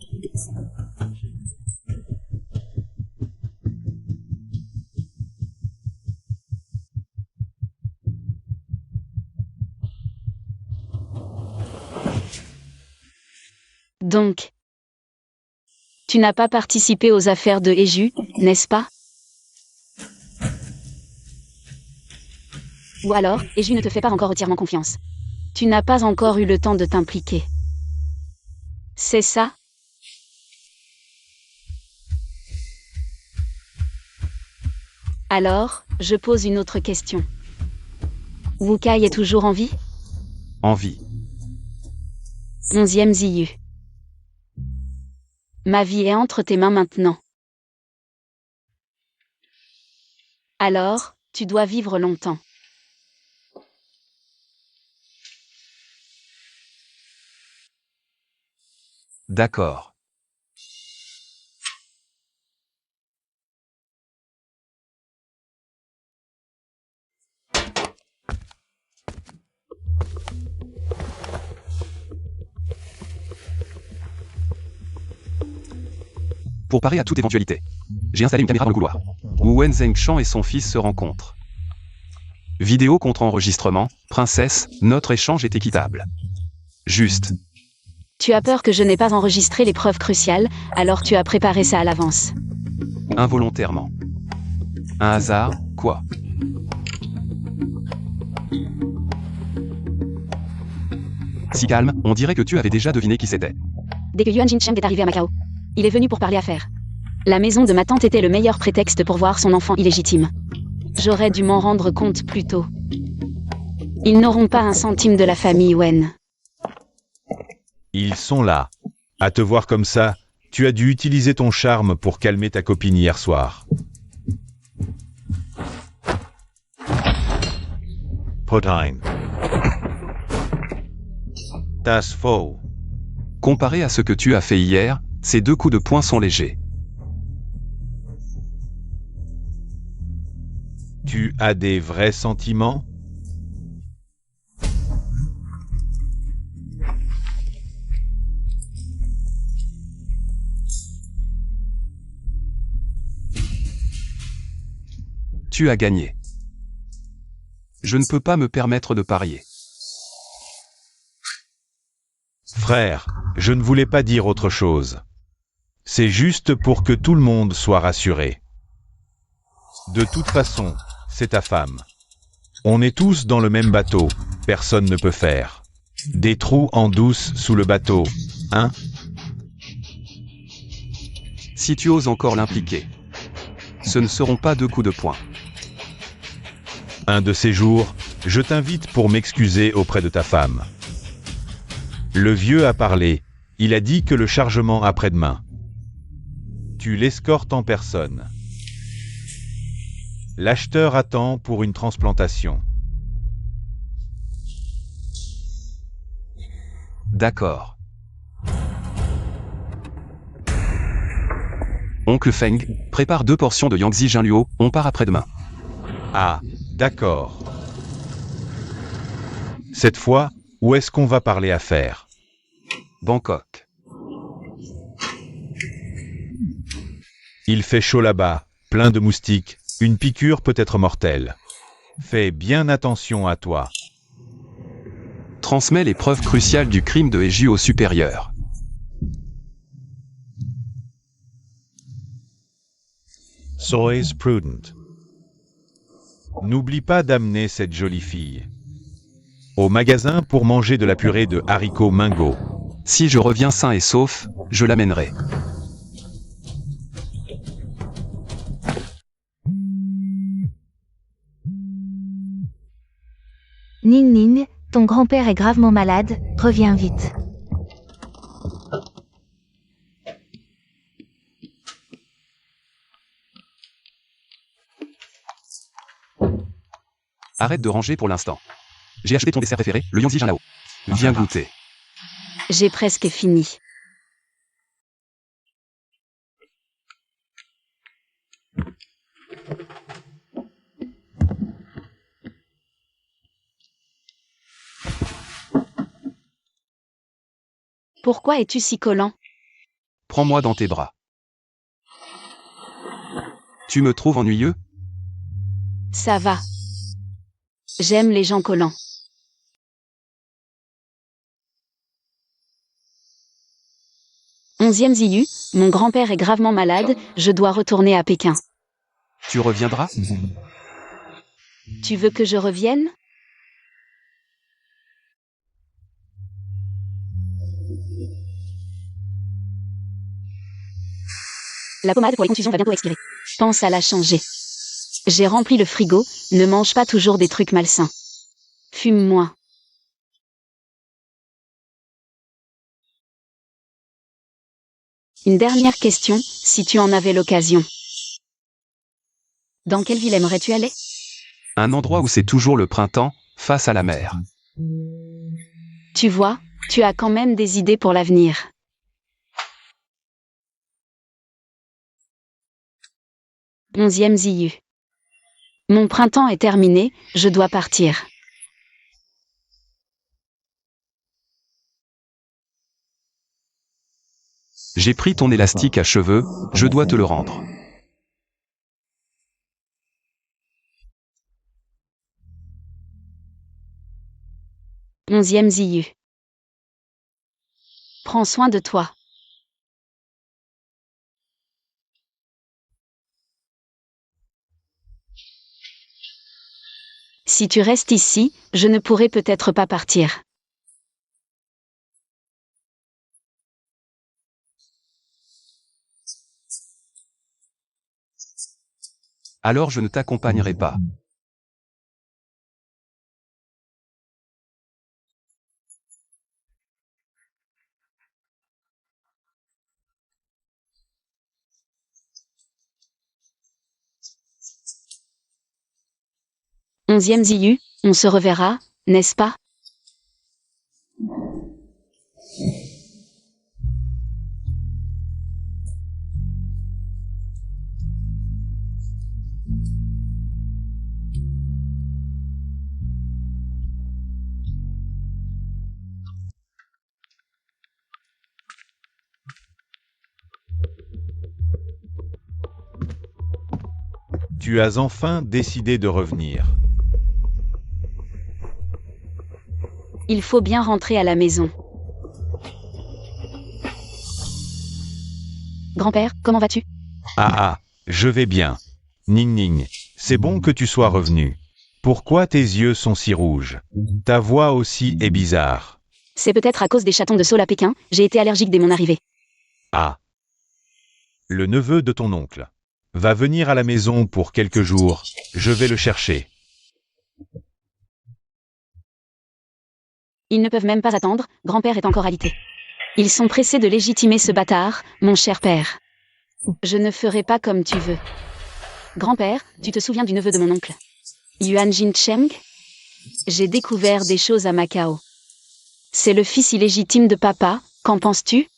Donc, tu n'as pas participé aux affaires de Eju, n'est-ce pas? Ou alors, Eju ne te fait pas encore entièrement confiance. Tu n'as pas encore eu le temps de t'impliquer. C'est ça? Alors, je pose une autre question. Wu Kai est toujours en vie? En vie. 11e Ziyu. Ma vie est entre tes mains maintenant. Alors, tu dois vivre longtemps. D'accord. Pour parer à toute éventualité, j'ai installé une caméra dans le couloir, où Wen Zhengshan et son fils se rencontrent. Vidéo contre enregistrement, princesse, notre échange est équitable. Juste. Tu as peur que je n'ai pas enregistré les preuves cruciales, alors tu as préparé ça à l'avance. Involontairement. Un hasard, quoi? Si calme, on dirait que tu avais déjà deviné qui c'était. Dès que Yuan Jincheng est arrivé à Macao, il est venu pour parler affaires. La maison de ma tante était le meilleur prétexte pour voir son enfant illégitime. J'aurais dû m'en rendre compte plus tôt. Ils n'auront pas un centime de la famille Wen. Ils sont là. À te voir comme ça, tu as dû utiliser ton charme pour calmer ta copine hier soir. Protein. Das faux. Comparé à ce que tu as fait hier, ces 2 coups de poing sont légers. Tu as des vrais sentiments? Tu as gagné. Je ne peux pas me permettre de parier. Frère, je ne voulais pas dire autre chose. C'est juste pour que tout le monde soit rassuré. De toute façon, c'est ta femme. On est tous dans le même bateau, personne ne peut faire. Des trous en douce sous le bateau, hein? Si tu oses encore l'impliquer, ce ne seront pas 2 coups de poing. Un de ces jours, je t'invite pour m'excuser auprès de ta femme. Le vieux a parlé, il a dit que le chargement après-demain. Tu l'escortes en personne. L'acheteur attend pour une transplantation. D'accord. Oncle Feng, prépare 2 portions de Yangtze Jinluo, on part après-demain. Ah, d'accord. Cette fois, où est-ce qu'on va parler affaires? Bangkok. Il fait chaud là-bas, plein de moustiques, une piqûre peut être mortelle. Fais bien attention à toi. Transmets les preuves cruciales du crime de Heju au supérieur. Sois prudent. N'oublie pas d'amener cette jolie fille au magasin pour manger de la purée de haricots Mingo. Si je reviens sain et sauf, je l'amènerai. Ning Ning, ton grand-père est gravement malade, reviens vite. Arrête de ranger pour l'instant. J'ai acheté ton dessert préféré, le Yangtze Jinlao. Viens goûter. J'ai presque fini. Pourquoi es-tu si collant? Prends-moi dans tes bras. Tu me trouves ennuyeux? Ça va. J'aime les gens collants. Onzième Ziyu, mon grand-père est gravement malade, je dois retourner à Pékin. Tu reviendras? Tu veux que je revienne? La pommade pour les contusions va bientôt expirer. Pense à la changer. J'ai rempli le frigo, ne mange pas toujours des trucs malsains. Fume moins. Une dernière question, si tu en avais l'occasion. Dans quelle ville aimerais-tu aller? Un endroit où c'est toujours le printemps, face à la mer. Tu vois, tu as quand même des idées pour l'avenir. Onzième Ziyu. Mon printemps est terminé, je dois partir. J'ai pris ton élastique à cheveux, je dois te le rendre. Onzième Ziyu. Prends soin de toi. Si tu restes ici, je ne pourrai peut-être pas partir. Alors je ne t'accompagnerai pas. Onzième Ziyu, on se reverra, n'est-ce pas? Tu as enfin décidé de revenir. Il faut bien rentrer à la maison. Grand-père, comment vas-tu? Ah, je vais bien. Ning Ning, c'est bon que tu sois revenu. Pourquoi tes yeux sont si rouges? Ta voix aussi est bizarre. C'est peut-être à cause des chatons de Seoul à Pékin, j'ai été allergique dès mon arrivée. Ah. Le neveu de ton oncle va venir à la maison pour quelques jours. Je vais le chercher. Ils ne peuvent même pas attendre, grand-père est encore alité. Ils sont pressés de légitimer ce bâtard, mon cher père. Je ne ferai pas comme tu veux. Grand-père, tu te souviens du neveu de mon oncle? Yuan Jincheng? J'ai découvert des choses à Macao. C'est le fils illégitime de papa, qu'en penses-tu?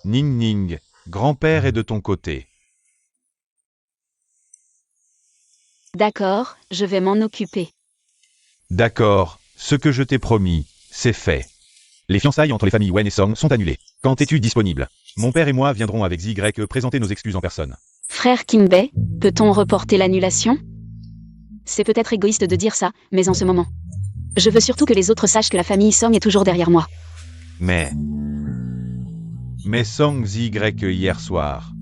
Ning Ning, grand-père est de ton côté. D'accord, je vais m'en occuper. D'accord, ce que je t'ai promis, c'est fait. Les fiançailles entre les familles Wen et Song sont annulées. Quand es-tu disponible? Mon père et moi viendrons avec ZY présenter nos excuses en personne. Frère Kinbei, peut-on reporter l'annulation? C'est peut-être égoïste de dire ça, mais en ce moment. Je veux surtout que les autres sachent que la famille Song est toujours derrière moi. Mais Song ZY hier soir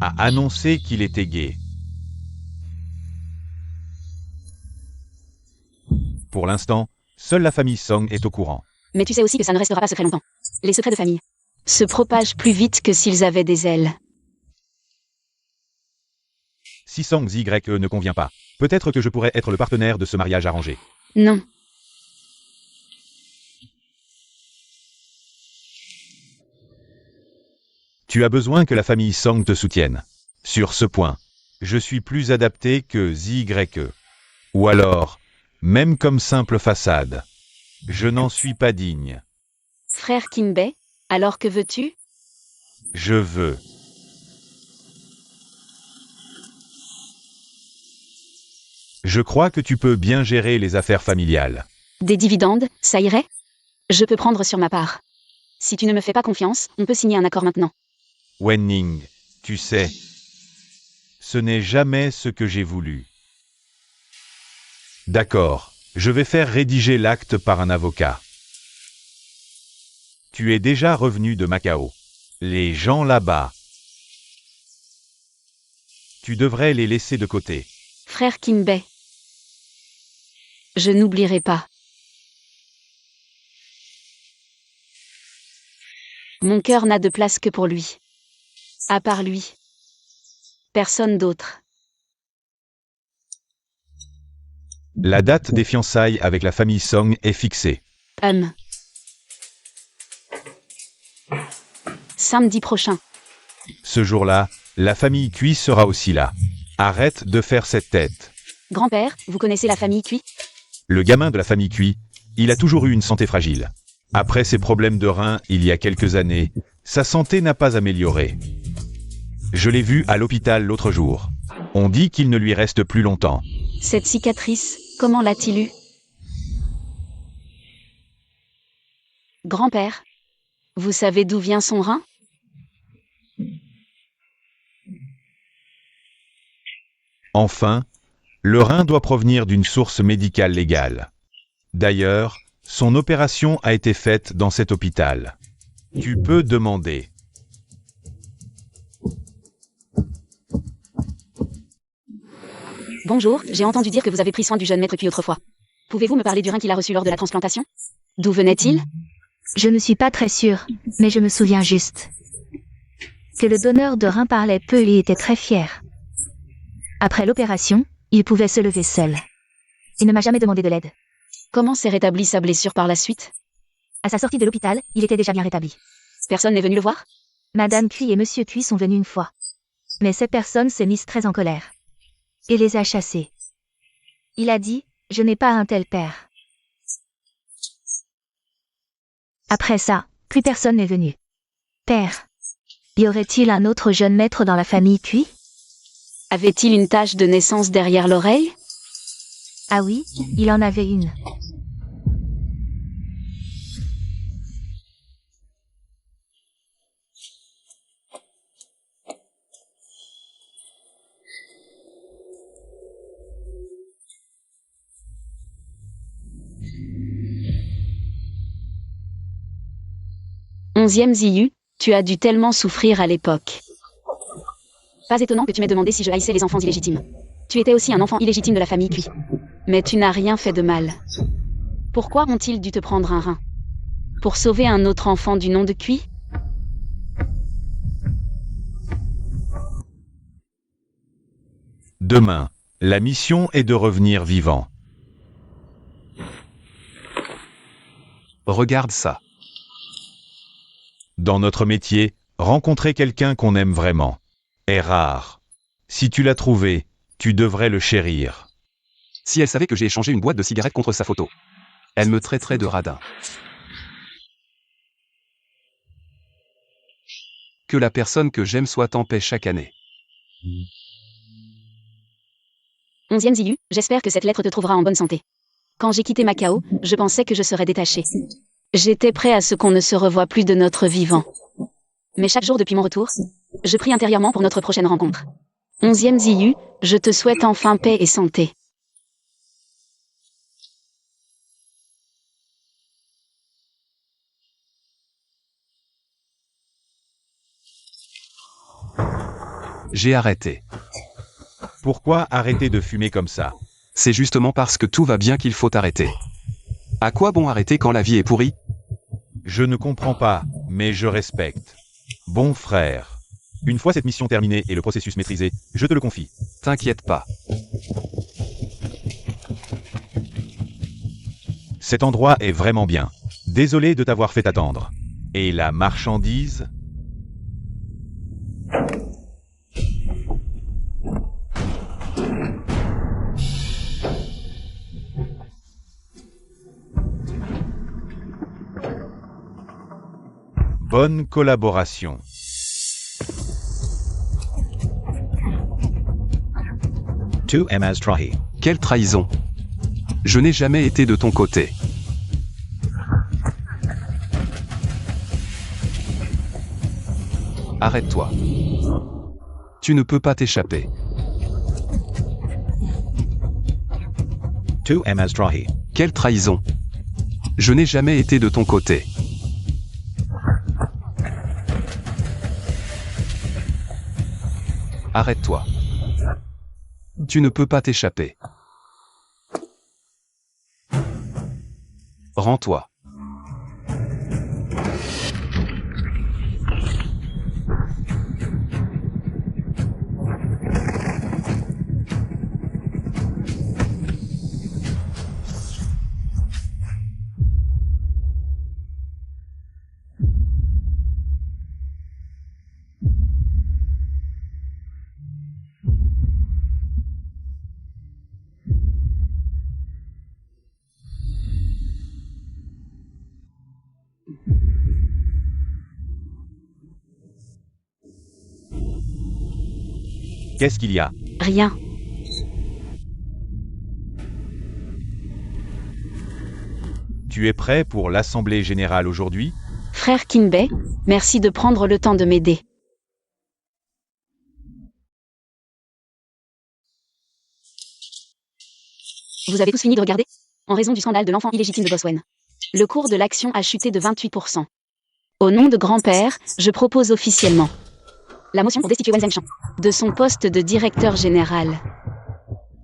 a annoncé qu'il était gay. Pour l'instant, seule la famille Song est au courant. Mais tu sais aussi que ça ne restera pas secret longtemps. Les secrets de famille se propagent plus vite que s'ils avaient des ailes. Si Song ZY ne convient pas, peut-être que je pourrais être le partenaire de ce mariage arrangé. Non. Tu as besoin que la famille Song te soutienne. Sur ce point, je suis plus adapté que ZY. Ou alors, même comme simple façade. Je n'en suis pas digne. Frère Kinbei, alors que veux-tu? Je veux. Je crois que tu peux bien gérer les affaires familiales. Des dividendes, ça irait? Je peux prendre sur ma part. Si tu ne me fais pas confiance, on peut signer un accord maintenant. Wen Ning, tu sais, ce n'est jamais ce que j'ai voulu. D'accord, je vais faire rédiger l'acte par un avocat. Tu es déjà revenu de Macao. Les gens là-bas, tu devrais les laisser de côté. Frère Kimbay. Je n'oublierai pas. Mon cœur n'a de place que pour lui. À part lui. Personne d'autre. La date des fiançailles avec la famille Song est fixée. Samedi prochain. Ce jour-là, la famille Cui sera aussi là. Arrête de faire cette tête. Grand-père, vous connaissez la famille Cui? Le gamin de la famille Cui, il a toujours eu une santé fragile. Après ses problèmes de reins il y a quelques années, sa santé n'a pas amélioré. Je l'ai vu à l'hôpital l'autre jour. On dit qu'il ne lui reste plus longtemps. Cette cicatrice, comment l'a-t-il eue? Grand-père, vous savez d'où vient son rein? Enfin, le rein doit provenir d'une source médicale légale. D'ailleurs, son opération a été faite dans cet hôpital. Tu peux demander. Bonjour, j'ai entendu dire que vous avez pris soin du jeune maître Cui autrefois. Pouvez-vous me parler du rein qu'il a reçu lors de la transplantation? D'où venait-il? Je ne suis pas très sûre, mais je me souviens juste que le donneur de rein parlait peu et était très fier. Après l'opération, il pouvait se lever seul. Il ne m'a jamais demandé de l'aide. Comment s'est rétablie sa blessure par la suite? À sa sortie de l'hôpital, il était déjà bien rétabli. Personne n'est venu le voir? Madame Cui et Monsieur Cui sont venus une fois. Mais cette personne s'est mise très en colère. Et les a chassés. Il a dit, je n'ai pas un tel père. Après ça, plus personne n'est venu. Père. Y aurait-il un autre jeune maître dans la famille Cui? Avait-il une tache de naissance derrière l'oreille? Ah oui, il en avait une. Onzième Ziyu, tu as dû tellement souffrir à l'époque. Pas étonnant que tu m'aies demandé si je haïssais les enfants illégitimes. Tu étais aussi un enfant illégitime de la famille Cui. Mais tu n'as rien fait de mal. Pourquoi ont-ils dû te prendre un rein? Pour sauver un autre enfant du nom de Cui? Demain, la mission est de revenir vivant. Regarde ça. Dans notre métier, rencontrer quelqu'un qu'on aime vraiment est rare. Si tu l'as trouvé, tu devrais le chérir. Si elle savait que j'ai échangé une boîte de cigarettes contre sa photo, elle me traiterait de radin. Que la personne que j'aime soit en paix chaque année. Onzième Ziyu, j'espère que cette lettre te trouvera en bonne santé. Quand j'ai quitté Macao, je pensais que je serais détaché. J'étais prêt à ce qu'on ne se revoie plus de notre vivant. Mais chaque jour depuis mon retour, je prie intérieurement pour notre prochaine rencontre. Onzième Ziyu, je te souhaite enfin paix et santé. J'ai arrêté. Pourquoi arrêter de fumer comme ça? C'est justement parce que tout va bien qu'il faut arrêter. À quoi bon arrêter quand la vie est pourrie? Je ne comprends pas, mais je respecte. Bon frère. Une fois cette mission terminée et le processus maîtrisé, je te le confie. T'inquiète pas. Cet endroit est vraiment bien. Désolé de t'avoir fait attendre. Et la marchandise? Bonne collaboration. To Emaz Trahi. Quelle trahison. Je n'ai jamais été de ton côté. Arrête-toi. Tu ne peux pas t'échapper. To Emaz Trahi. Quelle trahison. Je n'ai jamais été de ton côté. Arrête-toi. Tu ne peux pas t'échapper. Rends-toi. Qu'est-ce qu'il y a? Rien. Tu es prêt pour l'Assemblée Générale aujourd'hui? Frère Kinbei, merci de prendre le temps de m'aider. Vous avez tous fini de regarder? En raison du scandale de l'enfant illégitime de Boswen. Le cours de l'action a chuté de 28%. Au nom de grand-père, je propose officiellement la motion pour destituer Wen Zhengshan de son poste de directeur général.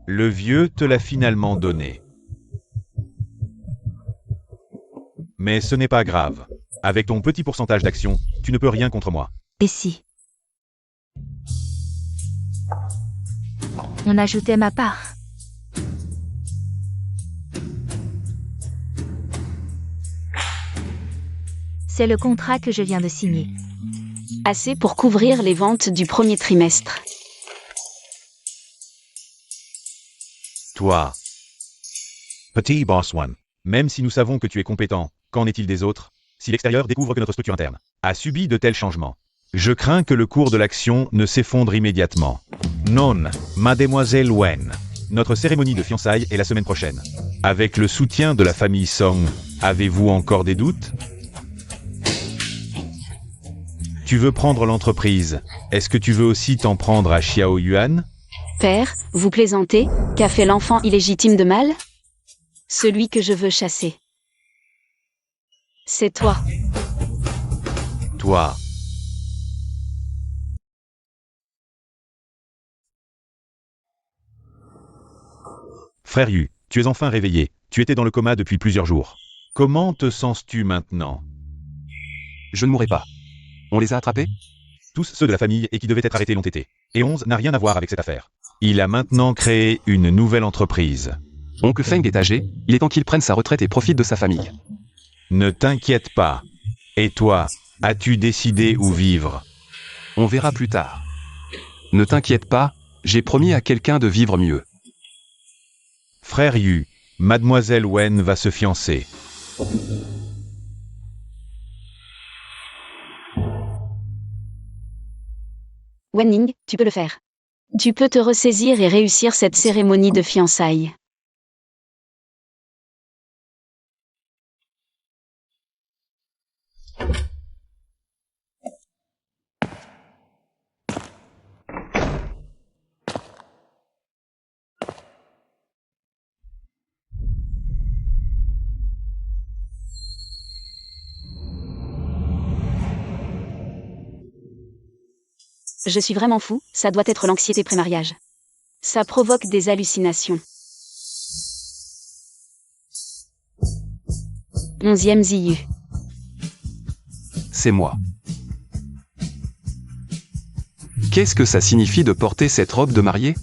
Le vieux te l'a finalement donné. Mais ce n'est pas grave. Avec ton petit pourcentage d'action, tu ne peux rien contre moi. Et si on ajoutait ma part? C'est le contrat que je viens de signer. Assez pour couvrir les ventes du premier trimestre. Toi. Petit Boss One. Même si nous savons que tu es compétent, qu'en est-il des autres? Si l'extérieur découvre que notre structure interne a subi de tels changements, je crains que le cours de l'action ne s'effondre immédiatement. Non, mademoiselle Wen. Notre cérémonie de fiançailles est la semaine prochaine. Avec le soutien de la famille Song, avez-vous encore des doutes? Tu veux prendre l'entreprise. Est-ce que tu veux aussi t'en prendre à Xiao Yuan? Père, vous plaisantez? Qu'a fait l'enfant illégitime de mal? Celui que je veux chasser. C'est toi. Toi. Frère Yu, tu es enfin réveillé. Tu étais dans le coma depuis plusieurs jours. Comment te sens-tu maintenant? Je ne mourrai pas. On les a attrapés? Tous ceux de la famille et qui devaient être arrêtés l'ont été. Et 11 n'a rien à voir avec cette affaire. Il a maintenant créé une nouvelle entreprise. Oncle Feng est âgé, il est temps qu'il prenne sa retraite et profite de sa famille. Ne t'inquiète pas. Et toi, as-tu décidé où vivre? On verra plus tard. Ne t'inquiète pas, j'ai promis à quelqu'un de vivre mieux. Frère Yu, mademoiselle Wen va se fiancer. Wen Ning, tu peux le faire. Tu peux te ressaisir et réussir cette cérémonie de fiançailles. Je suis vraiment fou, ça doit être l'anxiété pré-mariage. Ça provoque des hallucinations. 11e Ziyu. C'est moi. Qu'est-ce que ça signifie de porter cette robe de mariée?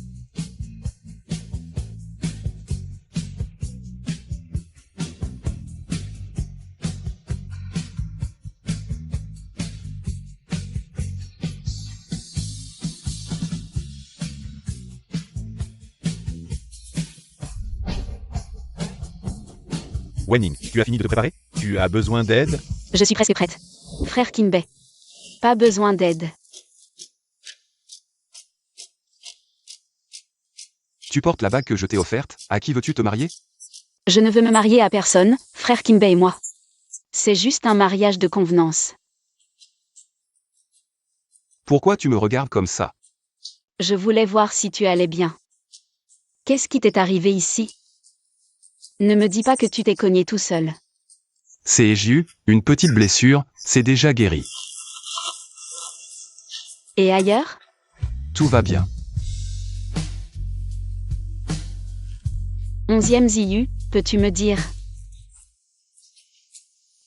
Wenning, tu as fini de te préparer? Tu as besoin d'aide? Je suis presque prête. Frère Kinbei. Pas besoin d'aide. Tu portes la bague que je t'ai offerte, à qui veux-tu te marier? Je ne veux me marier à personne, frère Kinbei et moi. C'est juste un mariage de convenance. Pourquoi tu me regardes comme ça? Je voulais voir si tu allais bien. Qu'est-ce qui t'est arrivé ici? Ne me dis pas que tu t'es cogné tout seul. C'est Jiu, une petite blessure, c'est déjà guéri. Et ailleurs? Tout va bien. 11e Ziyu, peux-tu me dire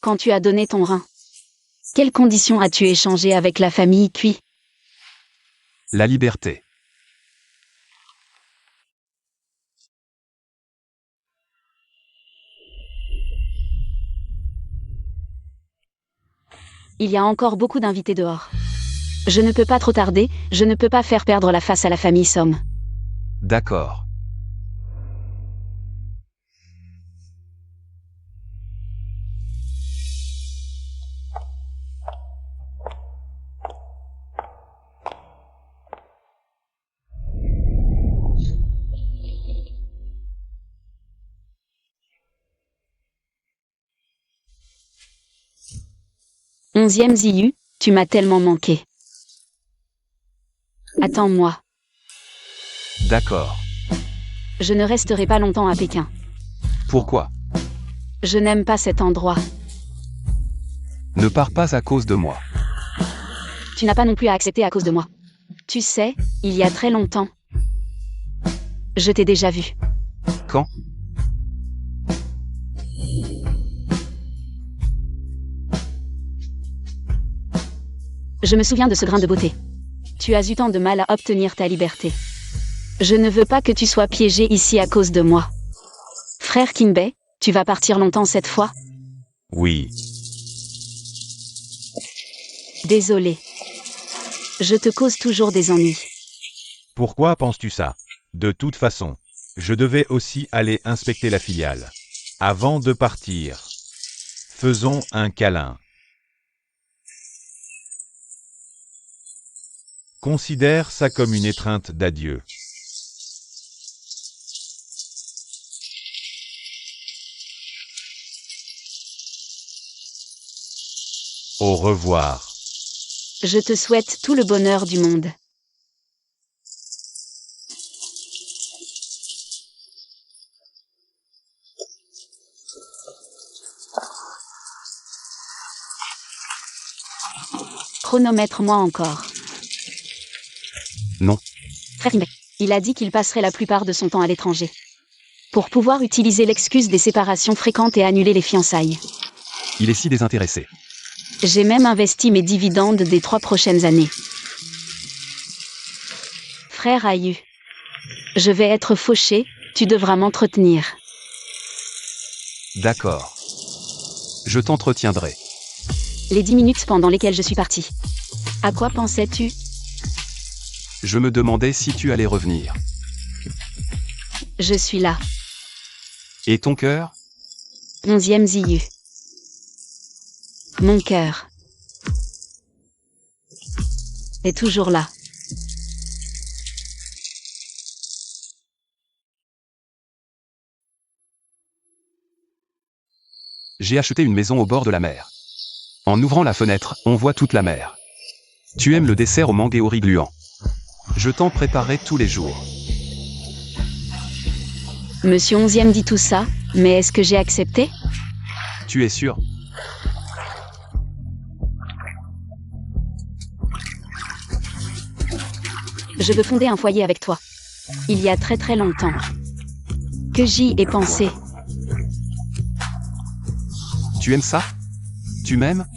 quand tu as donné ton rein, quelles conditions as-tu échangé avec la famille Cui? La liberté. Il y a encore beaucoup d'invités dehors. Je ne peux pas trop tarder, je ne peux pas faire perdre la face à la famille Somme. D'accord. Onzième Ziyu, tu m'as tellement manqué. Attends-moi. D'accord. Je ne resterai pas longtemps à Pékin. Pourquoi? Je n'aime pas cet endroit. Ne pars pas à cause de moi. Tu n'as pas non plus à accepter à cause de moi. Tu sais, il y a très longtemps. Je t'ai déjà vu. Quand? Je me souviens de ce grain de beauté. Tu as eu tant de mal à obtenir ta liberté. Je ne veux pas que tu sois piégé ici à cause de moi. Frère Kinbei, tu vas partir longtemps cette fois? Oui. Désolé. Je te cause toujours des ennuis. Pourquoi penses-tu ça? De toute façon, je devais aussi aller inspecter la filiale. Avant de partir, faisons un câlin. Considère ça comme une étreinte d'adieu. Au revoir. Je te souhaite tout le bonheur du monde. Chronomètre-moi encore. Non. Frère Kinbei, il a dit qu'il passerait la plupart de son temps à l'étranger. Pour pouvoir utiliser l'excuse des séparations fréquentes et annuler les fiançailles. Il est si désintéressé. J'ai même investi mes dividendes des 3 prochaines années. Frère Ayu. Je vais être fauché, tu devras m'entretenir. D'accord. Je t'entretiendrai. Les 10 minutes pendant lesquelles je suis partie. À quoi pensais-tu? Je me demandais si tu allais revenir. Je suis là. Et ton cœur? 11e Ziyu. Mon cœur est toujours là. J'ai acheté une maison au bord de la mer. En ouvrant la fenêtre, on voit toute la mer. Tu aimes le dessert au mangue et au riz gluant. Je t'en préparerai tous les jours. Monsieur 11e dit tout ça, mais est-ce que j'ai accepté? Tu es sûr? Je veux fonder un foyer avec toi. Il y a très très longtemps que j'y ai pensé. Tu aimes ça? Tu m'aimes?